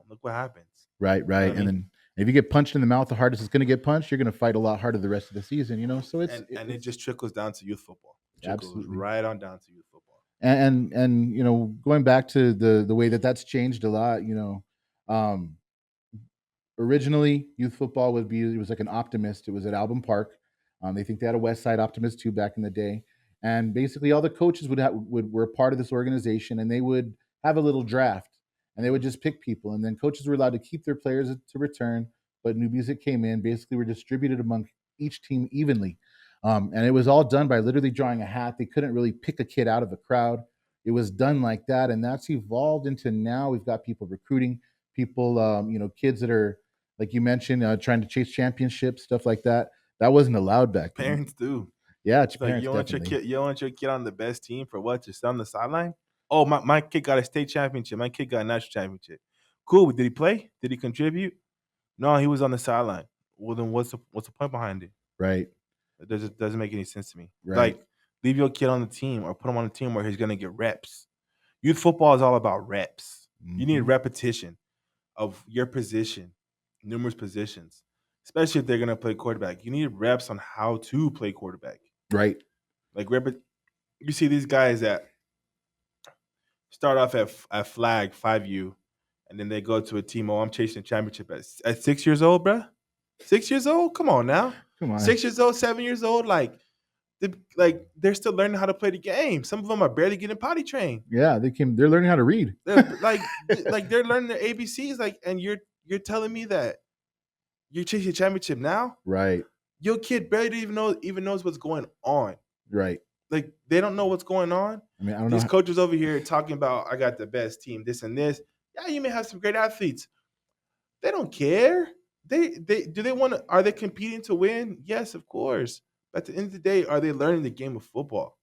look what happens. Right. You know, and then if you get punched in the mouth the hardest it's going to get punched, you're going to fight a lot harder the rest of the season, you know. So it just trickles down to youth football. Absolutely. Right on down to youth football. And you know, going back to the way that's changed a lot, you know, originally youth football it was like an Optimist. It was at Album Park. They think they had a West Side Optimist too back in the day, and basically all the coaches were a part of this organization, and they would have a little draft, and they would just pick people, and then coaches were allowed to keep their players to return, but newbies that came in basically were distributed among each team evenly, and it was all done by literally drawing a hat. They couldn't really pick a kid out of a crowd. It was done like that, and that's evolved into now we've got people recruiting people, you know, kids that are like you mentioned, trying to chase championships, stuff like that. That wasn't allowed back then. Parents do. Yeah, it's like you want your kid on the best team for what? Just on the sideline? Oh, my kid got a state championship. My kid got a national championship. Cool. Did he play? Did he contribute? No, he was on the sideline. Well, then what's the point behind it? Right. It doesn't make any sense to me. Right. Like, leave your kid on the team or put him on a team where he's going to get reps. Youth football is all about reps. Mm-hmm. You need repetition of your position, numerous positions, especially if they're going to play quarterback. You need reps on how to play quarterback. Right. Like, you see these guys that start off at flag 5U, and then they go to a team. Oh, I'm chasing a championship at 6 years old, bro. 6 years old? Come on now. Come on. 6 years old, 7 years old, they're still learning how to play the game. Some of them are barely getting potty trained. Yeah, they're learning how to read. They're learning their ABCs. And you're telling me that you're chasing a championship now? Right. Your kid barely even knows what's going on. Right. Like, they don't know what's going on. I mean, I don't know. These coaches over here talking about, I got the best team, this and this. Yeah, you may have some great athletes. They don't care. Are they competing to win? Yes, of course. But at the end of the day, are they learning the game of football?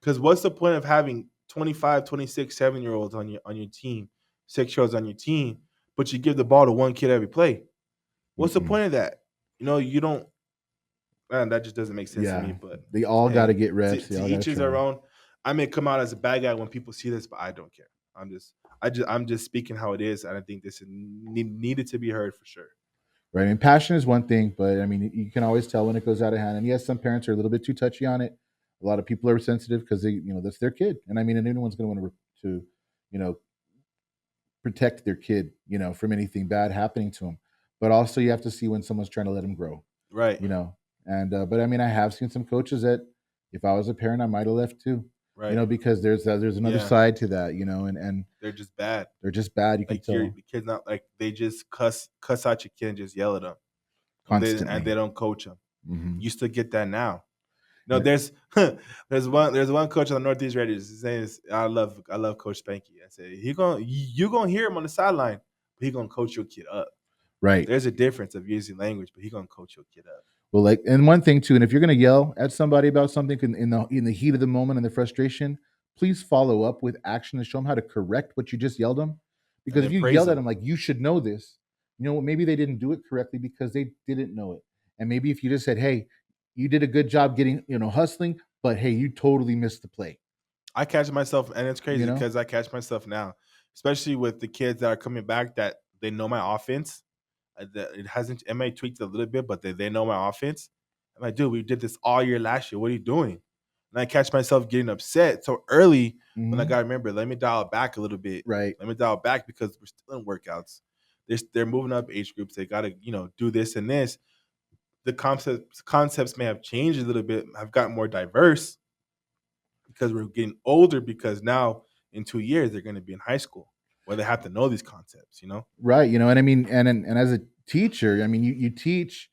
Because what's the point of having 25, 26, 7-year-olds on your team, 6-year-olds on your team, but you give the ball to one kid every play? What's the point of that? You know, you don't. Man, that just doesn't make sense to me. But they all got to get reps. To each is their own. I may come out as a bad guy when people see this, but I don't care. I'm just speaking how it is. I don't think this needed to be heard for sure. Right. I mean, passion is one thing, but I mean, you can always tell when it goes out of hand. And yes, some parents are a little bit too touchy on it. A lot of people are sensitive because that's their kid. And I mean, and anyone's going to want to, protect their kid, from anything bad happening to them. But also you have to see when someone's trying to let them grow. Right. And, but I mean, I have seen some coaches that if I was a parent, I might've left too. Right. Because there's another side to that, and they're just bad. They're just bad. You can tell. The kid's not they just cuss out your kid and just yell at them. Constantly. And they don't coach them. Mm-hmm. You still get that now. No, there's one coach on the Northeast Raiders. His name is I love Coach Spanky. I say you gonna hear him on the sideline, but he gonna coach your kid up. Right. There's a difference of using language, but he gonna coach your kid up. Well, like, and one thing too, and if you're gonna yell at somebody about something in the heat of the moment and the frustration, please follow up with action and show them how to correct what you just yelled them. And Because if then you praise yelled at him. them like you should know this, you know what? Maybe they didn't do it correctly because they didn't know it. And maybe if you just said, "Hey, you did a good job getting hustling, but hey, you totally missed the play," I catch myself, and it's you crazy know? because I catch myself now, especially with the kids that are coming back that they know my offense. It may tweaked a little bit, but they know my offense. I'm like, dude, we did this all year last year. What are you doing? And I catch myself getting upset so early when I Hmm. got to remember, let me dial it back a little bit. Right. Let me dial it back because we're still in workouts. They're moving up age groups. They got to, do this and this. The concepts may have changed a little bit, have gotten more diverse because we're getting older because now in 2 years they're going to be in high school where they have to know these concepts. Right. And I mean, and as a teacher, I mean, you teach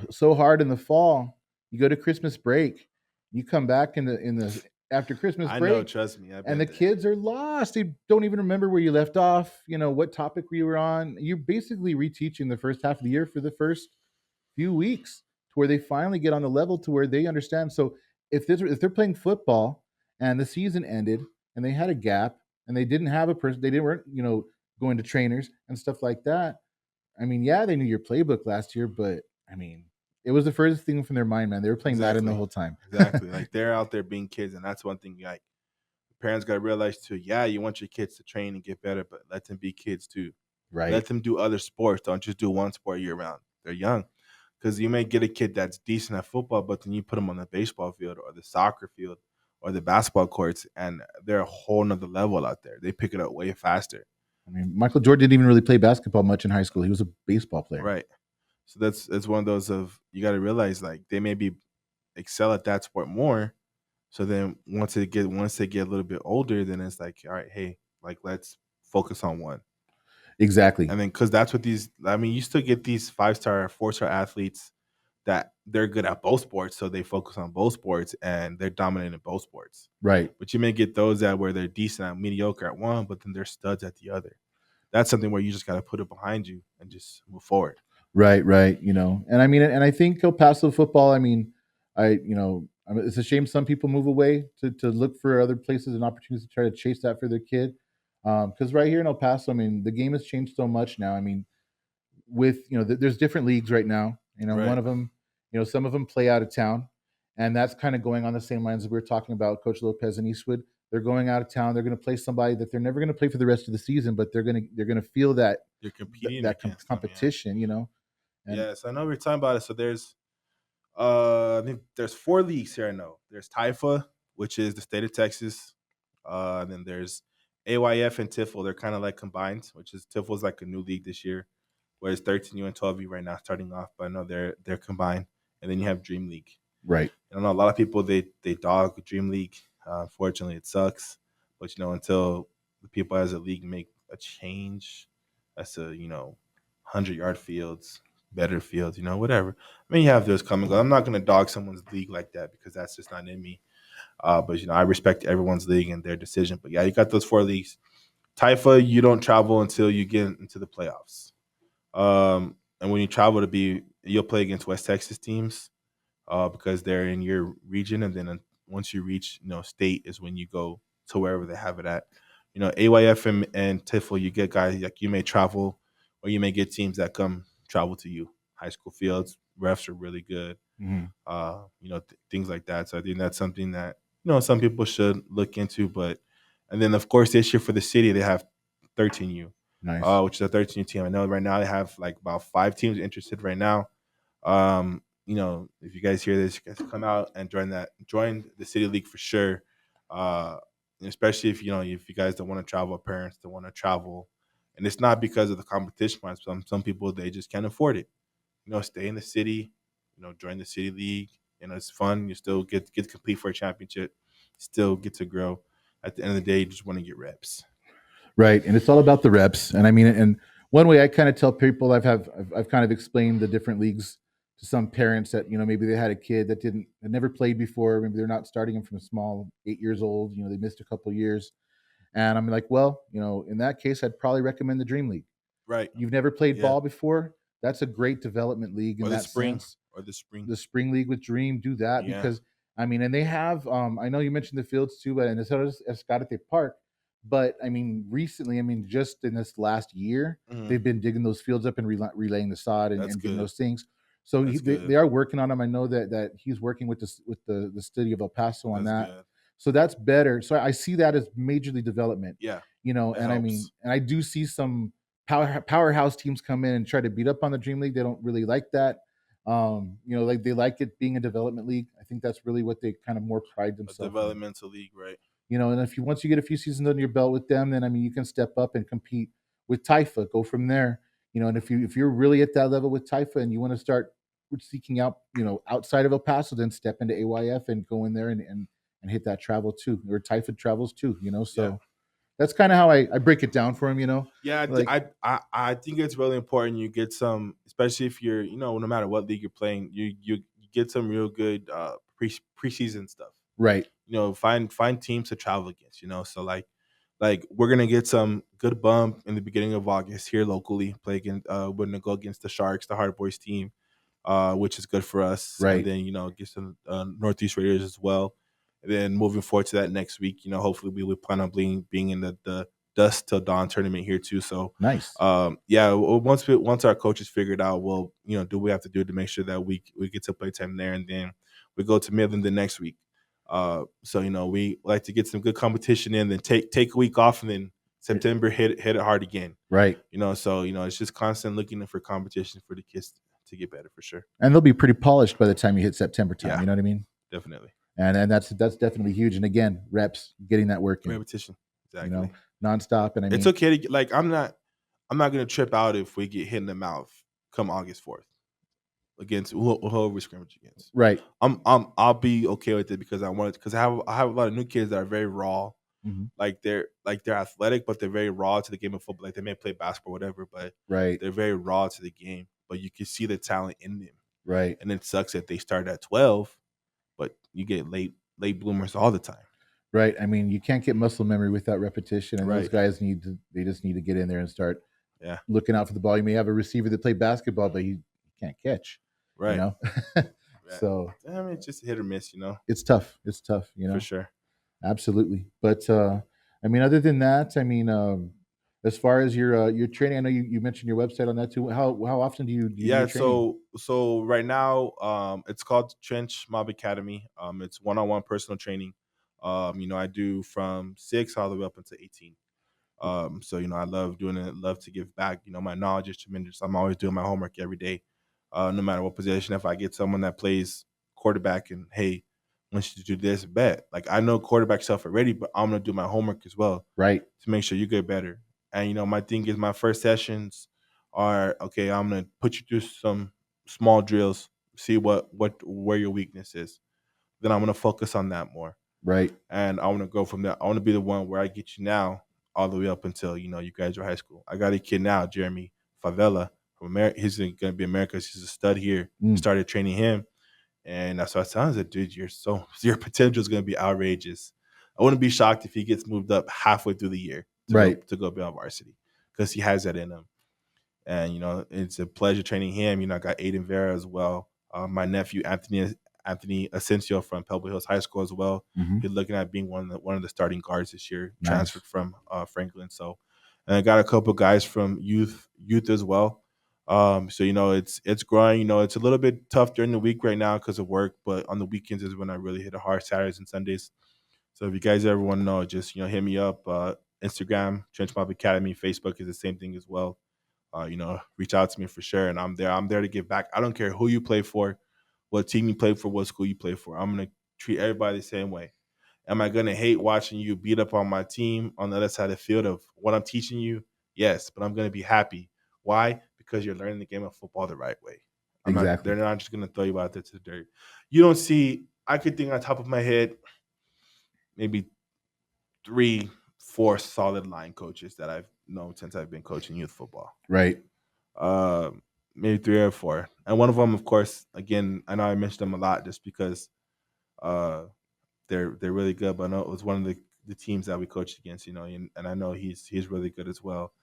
so hard in the fall. You go to Christmas break, you come back in the after Christmas I know, break, trust me, I've and been the there. kids are lost. They don't even remember where you left off. What topic we were on. You're basically reteaching the first half of the year for the first few weeks to where they finally get on the level to where they understand. So if they're playing football and the season ended and they had a gap and they didn't have a person, they didn't weren't going to trainers and stuff like that. I mean, yeah, they knew your playbook last year, but I mean, it was the furthest thing from their mind, man. They were playing Madden the Exactly. whole time. Exactly. Like they're out there being kids, and that's one thing like parents gotta realize too. Yeah, you want your kids to train and get better, but let them be kids too. Right. Let them do other sports. Don't just do one sport year round. They're young. Because you may get a kid that's decent at football, but then you put them on the baseball field or the soccer field or the basketball courts, and they're a whole nother level out there. They pick it up way faster. I mean, Michael Jordan didn't even really play basketball much in high school. He was a baseball player. Right. So that's one of those of you got to realize like they maybe excel at that sport more. So then once they get a little bit older, then it's like, all right, hey, like let's focus on one. Exactly. And then because that's what these I mean, you still get these 5-star, 4-star athletes that they're good at both sports, so they focus on both sports and they're dominant in both sports. Right. But you may get those that where they're decent at mediocre at one, but then they're studs at the other. That's something where you just gotta put it behind you and just move forward. Right, right. And I mean, and I think El Paso football. I mean, it's a shame some people move away to look for other places and opportunities to try to chase that for their kid. Because right here in El Paso, I mean, the game has changed so much now. I mean, with there's different leagues right now. One Right. of them, some of them play out of town, and that's kind of going on the same lines that we were talking about. Coach Lopez and Eastwood, they're going out of town. They're going to play somebody that they're never going to play for the rest of the season, but they're going to feel that You're competing that against them, yeah. competition. And Yes, I know we're talking about it. So there's I think there's 4 leagues here I know. There's Taifa, which is the state of Texas. And then there's AYF and Tiffle. They're kind of like combined, which is Tiffle's like a new league this year, whereas 13U and 12U right now starting off, but I know they're combined. And then you have Dream League. right. I know a lot of people they dog Dream League. Unfortunately, it sucks, but until the people as a league make a change, that's 100-yard fields, better fields, whatever. I mean, you have those coming. I'm not gonna dog someone's league like that because that's just not in me. But I respect everyone's league and their decision. But yeah, you got those 4 leagues. Taifa, you don't travel until you get into the playoffs. And when you travel you'll play against West Texas teams because they're in your region, and then once you reach state is when you go to wherever they have it at. AYF and Tiffle, you get guys like you may travel, or you may get teams that come travel to you. High school fields, refs are really good. Mhm. Things like that. So I think that's something that some people should look into. But and then of course this year for the city they have 13U, Nice. which is a 13U team. I know right now they have like about 5 teams interested right now. If you guys hear this, you guys come out and join the city league for sure. Uh, especially if you guys don't want to travel, parents don't want to travel, and it's not because of the competition. Some people they just can't afford it. Stay in the city. Join the city league. It's fun. You still get to compete for a championship. Still get to grow. At the end of the day, you just want to get reps. Right. And it's all about the reps. And I mean, and one way I kind of tell people I've kind of explained the different leagues to some parents that maybe they had a kid that had never played before. Maybe they're not starting them from small, 8 years old. They missed a couple years, and I'm like, well, in that case, I'd probably recommend the Dream League. Right. You've never played Yeah. ball before? That's a great development league in Or the that spring. sense. Or the spring. The spring league with Dream, do that Yeah. because and they have. I know you mentioned the fields too, but and so does Escalante Park. But recently, just in this last year, they've been digging those fields up and relaying the sod and That's getting good. those things. So That's they good. are working on them. I know that he's working with the city of El Paso on That's that. good. So that's better. So I see that as majorly development. Yeah. And helps. and I do see some powerhouse teams come in and try to beat up on the Dream League. They don't really like that. Like they like it being a development league. I think that's really what they kind of more pride A themselves in. developmental league, right? And if once you get a few seasons under your belt with them, then you can step up and compete with Taifa. Go from there. And if you're really at that level with Taifa and you want to start seeking out, outside of El Paso, then step into AYF and go in there and hit that travel too, or Taifa travels too. So that's kind of how I break it down for him. Yeah, like I think it's really important you get some, especially if you're no matter what league you're playing, you get some real good preseason stuff. right, Find teams to travel against. So like we're gonna get some good bump in the beginning of August here locally. Play against we're gonna go against the Sharks, the Hard Boys team, which is good for us. And right, then get some Northeast Raiders as well. And then moving forward to that next week, hopefully we would plan on being in the Dust Till Dawn tournament here too. So nice, yeah, once our coaches figured out, well, do we have to do to make sure that we get to play time there, and then we go to Midland the next week. So we like to get some good competition in, then take a week off, and then September hit it hard again. right. So it's just constant looking for competition for the kids to get better for sure. And they'll be pretty polished by the time you hit September time. Yeah. You know what I mean? Definitely. And that's definitely huge. And again, reps, getting that work in, Repetition. Exactly. Nonstop. And it's okay to like. I'm not gonna trip out if we get hit in the mouth come August 4th against whoever we scrimmage against. right. I'll be okay with it because I have a lot of new kids that are very raw. Mm-hmm. Like they're athletic, but they're very raw to the game of football. Like they may play basketball, whatever, but Right. they're very raw to the game. But you can see the talent in them. Right. And it sucks that they start at 12, but you get late bloomers all the time. Right. You can't get muscle memory without repetition, and Right. those guys they just need to get in there and start Yeah. looking out for the ball. You may have a receiver that play basketball, but he can't catch. Right. Right. So it's just hit or miss, It's tough. It's tough, For sure. Absolutely. But other than that, as far as your training, I know you mentioned your website on that too. How often do you do your training? So right now, it's called Trench Mob Academy. It's one-on-one personal training. I do from 6 all the way up until 18. So I love doing it. Love to give back. My knowledge is tremendous. I'm always doing my homework every day, no matter what position. If I get someone that plays quarterback and hey, I want you to do this, bet. Like I know quarterback stuff already, but I'm gonna do my homework as well, Right. to make sure you get better. And my thing is my first sessions are okay. I'm gonna put you through some small drills, see where your weakness is. Then I'm gonna focus on that more. Right. And I want to go from there. I want to be the one where I get you now all the way up until you graduate high school. I got a kid now, Jeremy Favela from America. He's going to be America's. He's a stud here. Started training him, and that's what I sounds like, dude. Your potential is going to be outrageous. I wouldn't be shocked if he gets moved up halfway through the year to go be on varsity because he has that in him. And it's a pleasure training him. I got Aiden Vera as well. My nephew Anthony Asensio from Pebble Hills High School as well. Mm-hmm. He's looking at being one of the starting guards this year, Nice. transferred from Franklin. So, and I got a couple guys from youth as well. So it's growing. It's a little bit tough during the week right now because of work, but on the weekends is when I really hit it hard. Saturdays and Sundays. So if you guys ever want to know, just hit me up. Instagram, Trench Mob Academy. Facebook is the same thing as well. Reach out to me for sure, and I'm there. I'm there to give back. I don't care who you play for, what team you play for, what school you play for. I'm gonna treat everybody the same way. Am I gonna hate watching you beat up on my team on the other side of the field of what I'm teaching you? Yes, but I'm gonna be happy. Why? Because you're learning the game of football the right way. They're not just gonna throw you out there to the dirt. You don't see. I could think on top of my head, maybe 3, 4 solid line coaches that I've known since I've been coaching youth football. Right. maybe three or four. And one of them, of course, again, I know I mentioned them a lot just because uh, they're really good. But I know it was one of the teams that we coached against, and I know he's really good as well.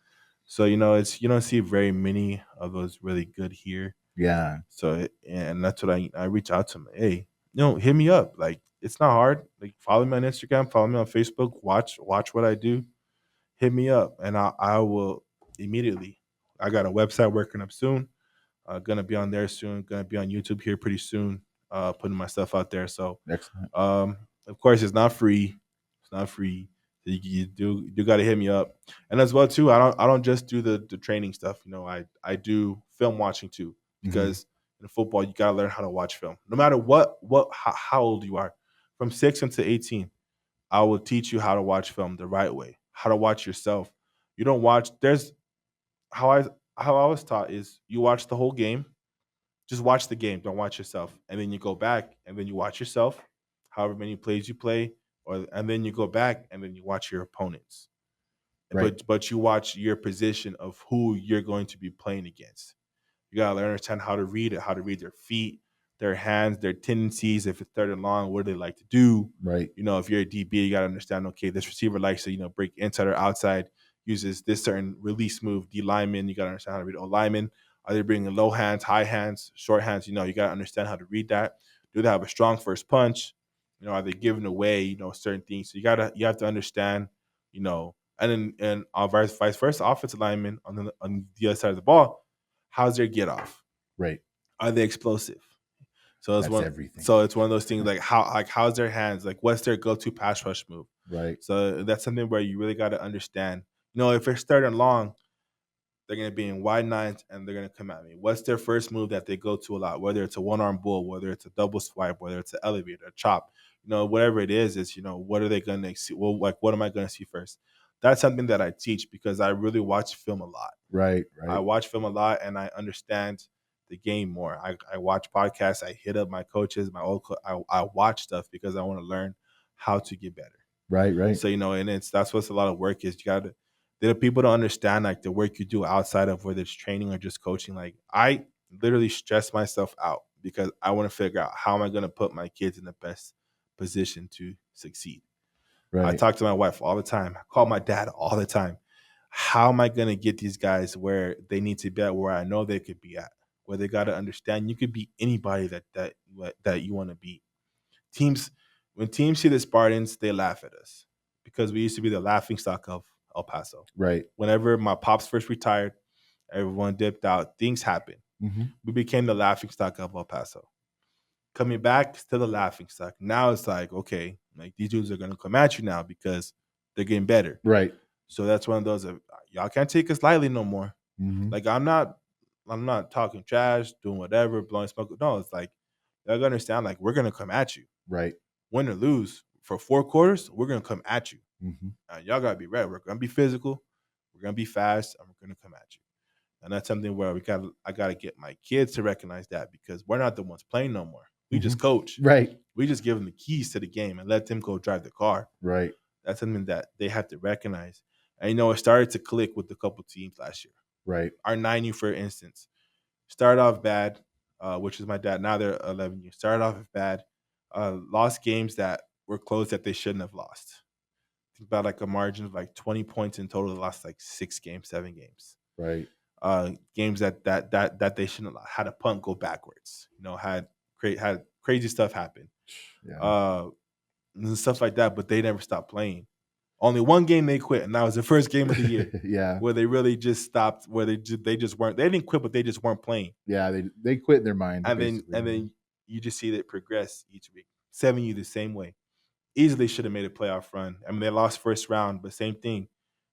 So it's you don't see very many of those really good here. Yeah. So and that's what I reach out to him. Hey, hit me up. Like it's not hard. Like follow me on Instagram, follow me on Facebook. Watch what I do. Hit me up, and I will immediately. I got a website working up soon. Gonna be on there soon. Gonna be on YouTube here pretty soon. Putting my stuff out there. So Excellent. of course, it's not free. It's not free. You do got to hit me up, and as well too. I don't just do the training stuff. I do film watching too Mhm. because in football you got to learn how to watch film. No matter how old you are, from 6 until 18, I will teach you how to watch film the right way. How to watch yourself. You don't watch. There's how I how I was taught is you watch the whole game, just watch the game. Don't watch yourself. And then you go back and then you watch yourself, however many plays you play, and then you go back and then you watch your opponents. Right. But you watch your position of who you're going to be playing against. You gotta understand how to read it, how to read their feet, their hands, their tendencies. If it's third and long, what do they like to do? Right. If you're a DB, you gotta understand. Okay, this receiver likes to break inside or outside, uses this certain release move. D lineman, you gotta understand how to read. O lineman, are they bringing low hands, high hands, short hands? You gotta understand how to read that. Do they have a strong first punch? Are they giving away certain things? So you have to understand. And then and vice versa, offensive lineman on the other side of the ball, how's their get off? Right. Are they explosive? So it's That's one. everything. So it's one of those things like how's their hands? Like what's their go to pass rush move? Right. So that's something where you really got to understand. If it's third and long, they're going to be in wide nines and they're going to come at me. What's their first move that they go to a lot? Whether it's a one arm bull, whether it's a double swipe, whether it's an elevator, a chop, whatever it is what are they going to see? Well, like what am I going to see first? That's something that I teach because I really watch film a lot. Right. I Right. watch film a lot and I understand the game more. I watch podcasts. I hit up my coaches, my I watch stuff because I want to learn how to get better. Right. Right. So and that's what's a lot of work is. You got to the people don't understand like the work you do outside of whether it's training or just coaching. Like I literally stress myself out because I want to figure out how am I going to put my kids in the best position to succeed. I Right. talk to my wife all the time. I call my dad all the time. How am I going to get these guys where they need to be at, where I know they could be at, where they got to understand you could be anybody that you want to be. Teams, when teams see the Spartans, they laugh at us because we used to be the laughing stock of El Paso. Right. Whenever my pops first retired, everyone dipped out. Things happened. Mhm. We became the laughing stock of El Paso. Coming back, still the laughing stock. Now it's like, okay, like these dudes are gonna come at you now because they're getting better. Right. So that's one of those of y'all can't take us lightly no more. Mhm. Like I'm not talking trash, doing whatever, blowing smoke. No, it's like y'all gotta understand, like we're gonna come at you. Right. Win or lose, for 4 quarters, we're gonna come at you. Mhm. And y'all gotta be ready. We're gonna be physical, we're gonna be fast, and we're gonna come at you. And that's something where I gotta get my kids to recognize that because we're not the ones playing no more. We just Mhm. coach. Right. We just give them the keys to the game and let them go drive the car. Right. That's something that they have to recognize. And it started to click with a couple teams last year. Right. Our 9U, for instance, started off bad, which is my dad. Now they're 11U. Started off bad, lost games that were close that they shouldn't have lost. Think about like a margin of like 20 points in total. They lost like 6 games, 7 games. Right. Games that they shouldn't have had a punt go backwards. Had crazy stuff happen. Yeah. Uh, and stuff like that, but they never stopped playing. Only one game they quit, and that was the first game of the year Yeah. where they really just stopped. Where they just weren't. They didn't quit, but they just weren't playing. Yeah. They quit in their mind And then basically. and then you just see that progress each week. 7U the same way. Easily should have made a playoff run. I mean, they lost first round, but same thing.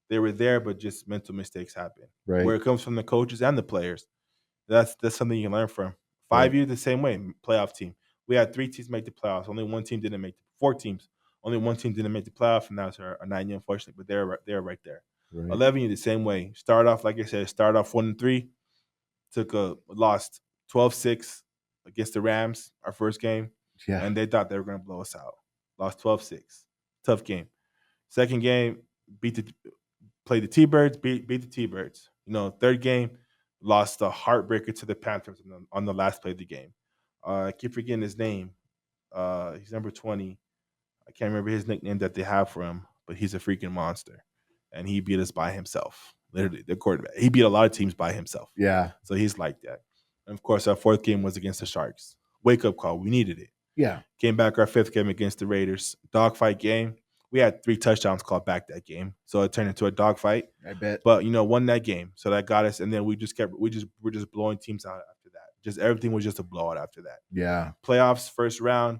They were there, but just mental mistakes happen. Right. Where it comes from the coaches and the players. That's something you can learn from. Right. 5U the same way, playoff team. We had 3 teams make the playoffs. Only one team didn't make 4 teams. Only one team didn't make the playoff, and that was our 9U, unfortunately. But they're right there. Right. 11U the same way. Start off like I said. Start off 1-3. Took a lost 12-6 against the Rams our first game, Yeah. and they thought they were going to blow us out. Lost 12-6. Tough game. Second game, played the T-Birds, beat the T-Birds. Third game, lost a heartbreaker to the Panthers on the last play of the game. I keep forgetting his name. He's number 20. I can't remember his nickname that they have for him, but he's a freaking monster. And he beat us by himself. Literally, the quarterback. He beat a lot of teams by himself. Yeah. So he's like that. And of course, our fourth game was against the Sharks. Wake up call. We needed it. Yeah. Came back our fifth game against the Raiders. Dogfight game. We had 3 touchdowns called back that game. So it turned into a dogfight. I bet. But won that game. So that got us. And then we're just blowing teams out after that. Just everything was just a blowout after that. Yeah. Playoffs, first round.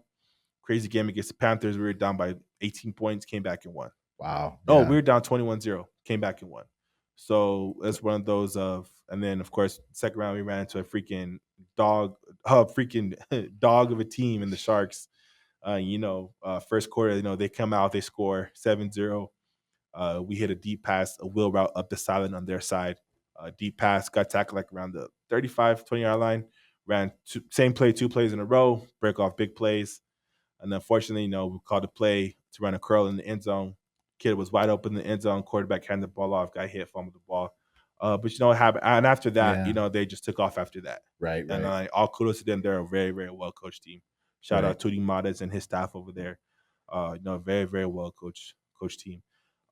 Crazy game against the Panthers. We were down by 18 points, came back and won. Wow. Oh, we were down 21-0, came back and won. So it's one of those and then of course, second round we ran into a freaking dog of a team in the Sharks. First quarter, they come out, they score 7-0. We hit a deep pass, a wheel route up the sideline on their side. Deep pass, got tackled like around the 35, 20-yard line. Ran same play 2 plays in a row, break off big plays. And unfortunately, we called a play to run a curl in the end zone. Kid was wide open in the end zone. Quarterback handed the ball off. Guy hit, fumbled the ball. But what happened? And after that, they just took off after that. Right. And all kudos to them. They're a very, very well coached team. Shout out to Tootie Madas and his staff over there. Very, very well coached team.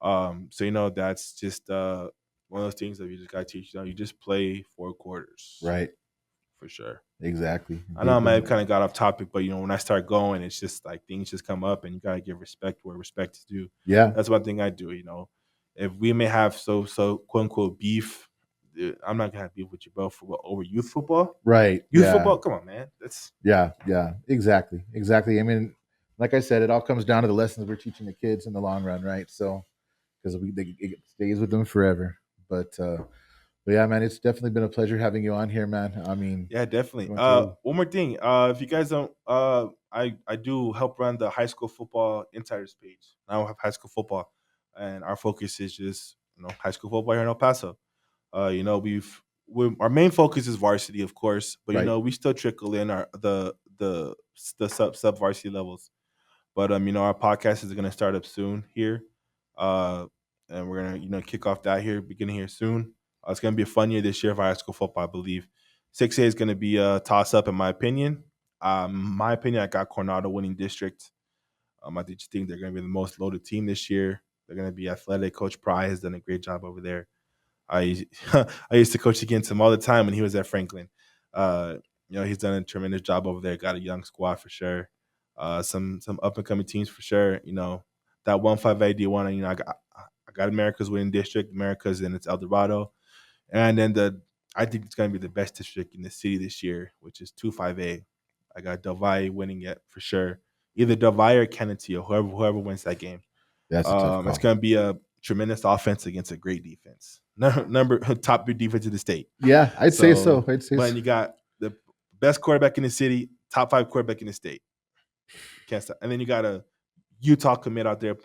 So that's just one of those things that you just got to teach. You just play 4 quarters. Right. For sure. Exactly. I know I might have kind of got off topic, but when I start going, it's just like things just come up, and you gotta give respect where respect is due. Yeah, that's one thing I do. If we may have so quote unquote beef, I'm not gonna have beef with you, bro, over youth football. Right. Youth football, come on, man. That's yeah, exactly. I mean, like I said, it all comes down to the lessons we're teaching the kids in the long run, right? So, because it stays with them forever. But yeah, man, it's definitely been a pleasure having you on here, man. I mean, yeah, definitely. One more thing. If you guys don't, I do help run the high school football insiders page. I don't have high school football, and our focus is just high school football here in El Paso. Our main focus is varsity, of course, but we still trickle in the sub varsity levels. But our podcast is going to start up soon here, and we're gonna kick off that here beginning here soon. It's going to be a fun year this year for high school football, I believe. 6A is going to be a toss-up, in my opinion. I got Coronado winning district. I just think they're going to be the most loaded team this year. They're going to be athletic. Coach Pry has done a great job over there. I used to coach against him all the time when he was at Franklin. He's done a tremendous job over there. Got a young squad for sure. Some up-and-coming teams for sure. That 1-5A D1, I got America's winning district. America's in its El Dorado. And then I think it's going to be the best district in the city this year, which is 2-5A. I got Del Valle winning it for sure. Either Del Valle or Canutillo, whoever wins that game. That's a tough call. It's going to be a tremendous offense against a great defense. Top 3 defense in the state. Yeah, I'd say so. But you got the best quarterback in the city, top 5 quarterback in the state. Can't stop. And then you got a Utah commit out there.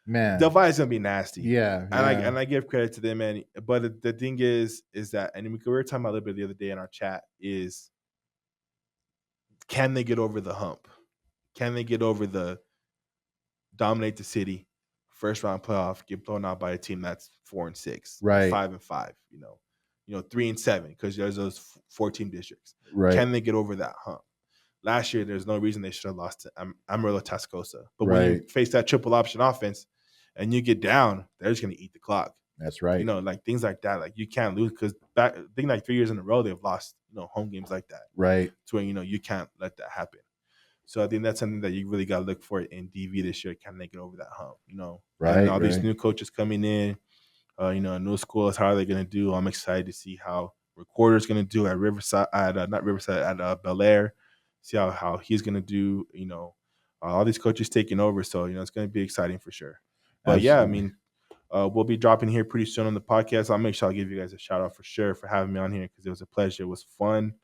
Man, Del Valle's gonna be nasty. Yeah, and I give credit to them, man. But the thing is that, and we were talking about a little bit the other day in our chat, is can they get over the hump? Can they get over the dominate the city, first round playoff, get blown out by a team that's 4-6, right, 5-5, 3-7, because there's those 14 districts. Right. Can they get over that hump? Last year, there's no reason they should have lost to Amarillo Tascosa. But when you face that triple option offense and you get down, they're just going to eat the clock. That's right. Like things like that, like you can't lose, because I think like 3 years in a row, they've lost, home games like that. Right. To where, you can't let that happen. So I think that's something that you really got to look for in DV this year. Can they get over that hump? Right. And all these new coaches coming in, new schools, how are they going to do? I'm excited to see how Recorder's going to do at Riverside, at Bel Air. See how he's going to do, all these coaches taking over. So, it's going to be exciting for sure. But yeah, I mean, we'll be dropping here pretty soon on the podcast. I'll make sure I'll give you guys a shout out for sure for having me on here, because it was a pleasure. It was fun.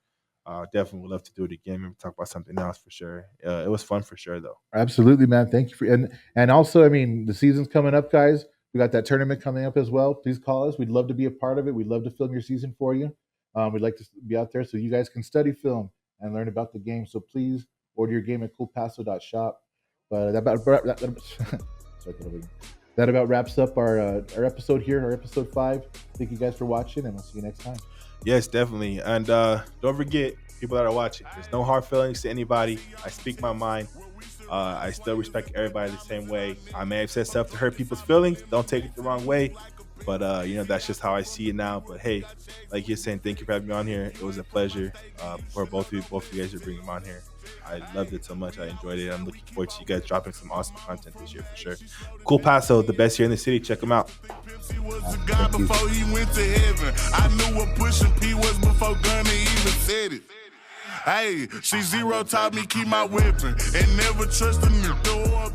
Definitely would love to do it again. Maybe talk about something else for sure. It was fun for sure, though. Absolutely, man. Thank you for and also, I mean, the season's coming up, guys. We got that tournament coming up as well. Please call us. We'd love to be a part of it. We'd love to film your season for you. We'd like to be out there so you guys can study film and learn about the game. So please order your game at coolpaso.shop. But that about wraps up our episode here, our episode 5. Thank you guys for watching, and we'll see you next time. Yes, definitely. And don't forget, people that are watching, there's no hard feelings to anybody. I speak my mind. I still respect everybody the same way. I may have said stuff to hurt people's feelings. Don't take it the wrong way. But that's just how I see it now. But hey, like you're saying, thank you for having me on here. It was a pleasure for both of you guys to bring me on here. I loved it so much. I enjoyed it. I'm looking forward to you guys dropping some awesome content this year for sure. Cool Paso, the best here in the city. Check them out. He was the guy before he went to heaven. I knew what pushing P was before Gunna even said it. Hey, she zero taught me keep my weapon and never trust a new door.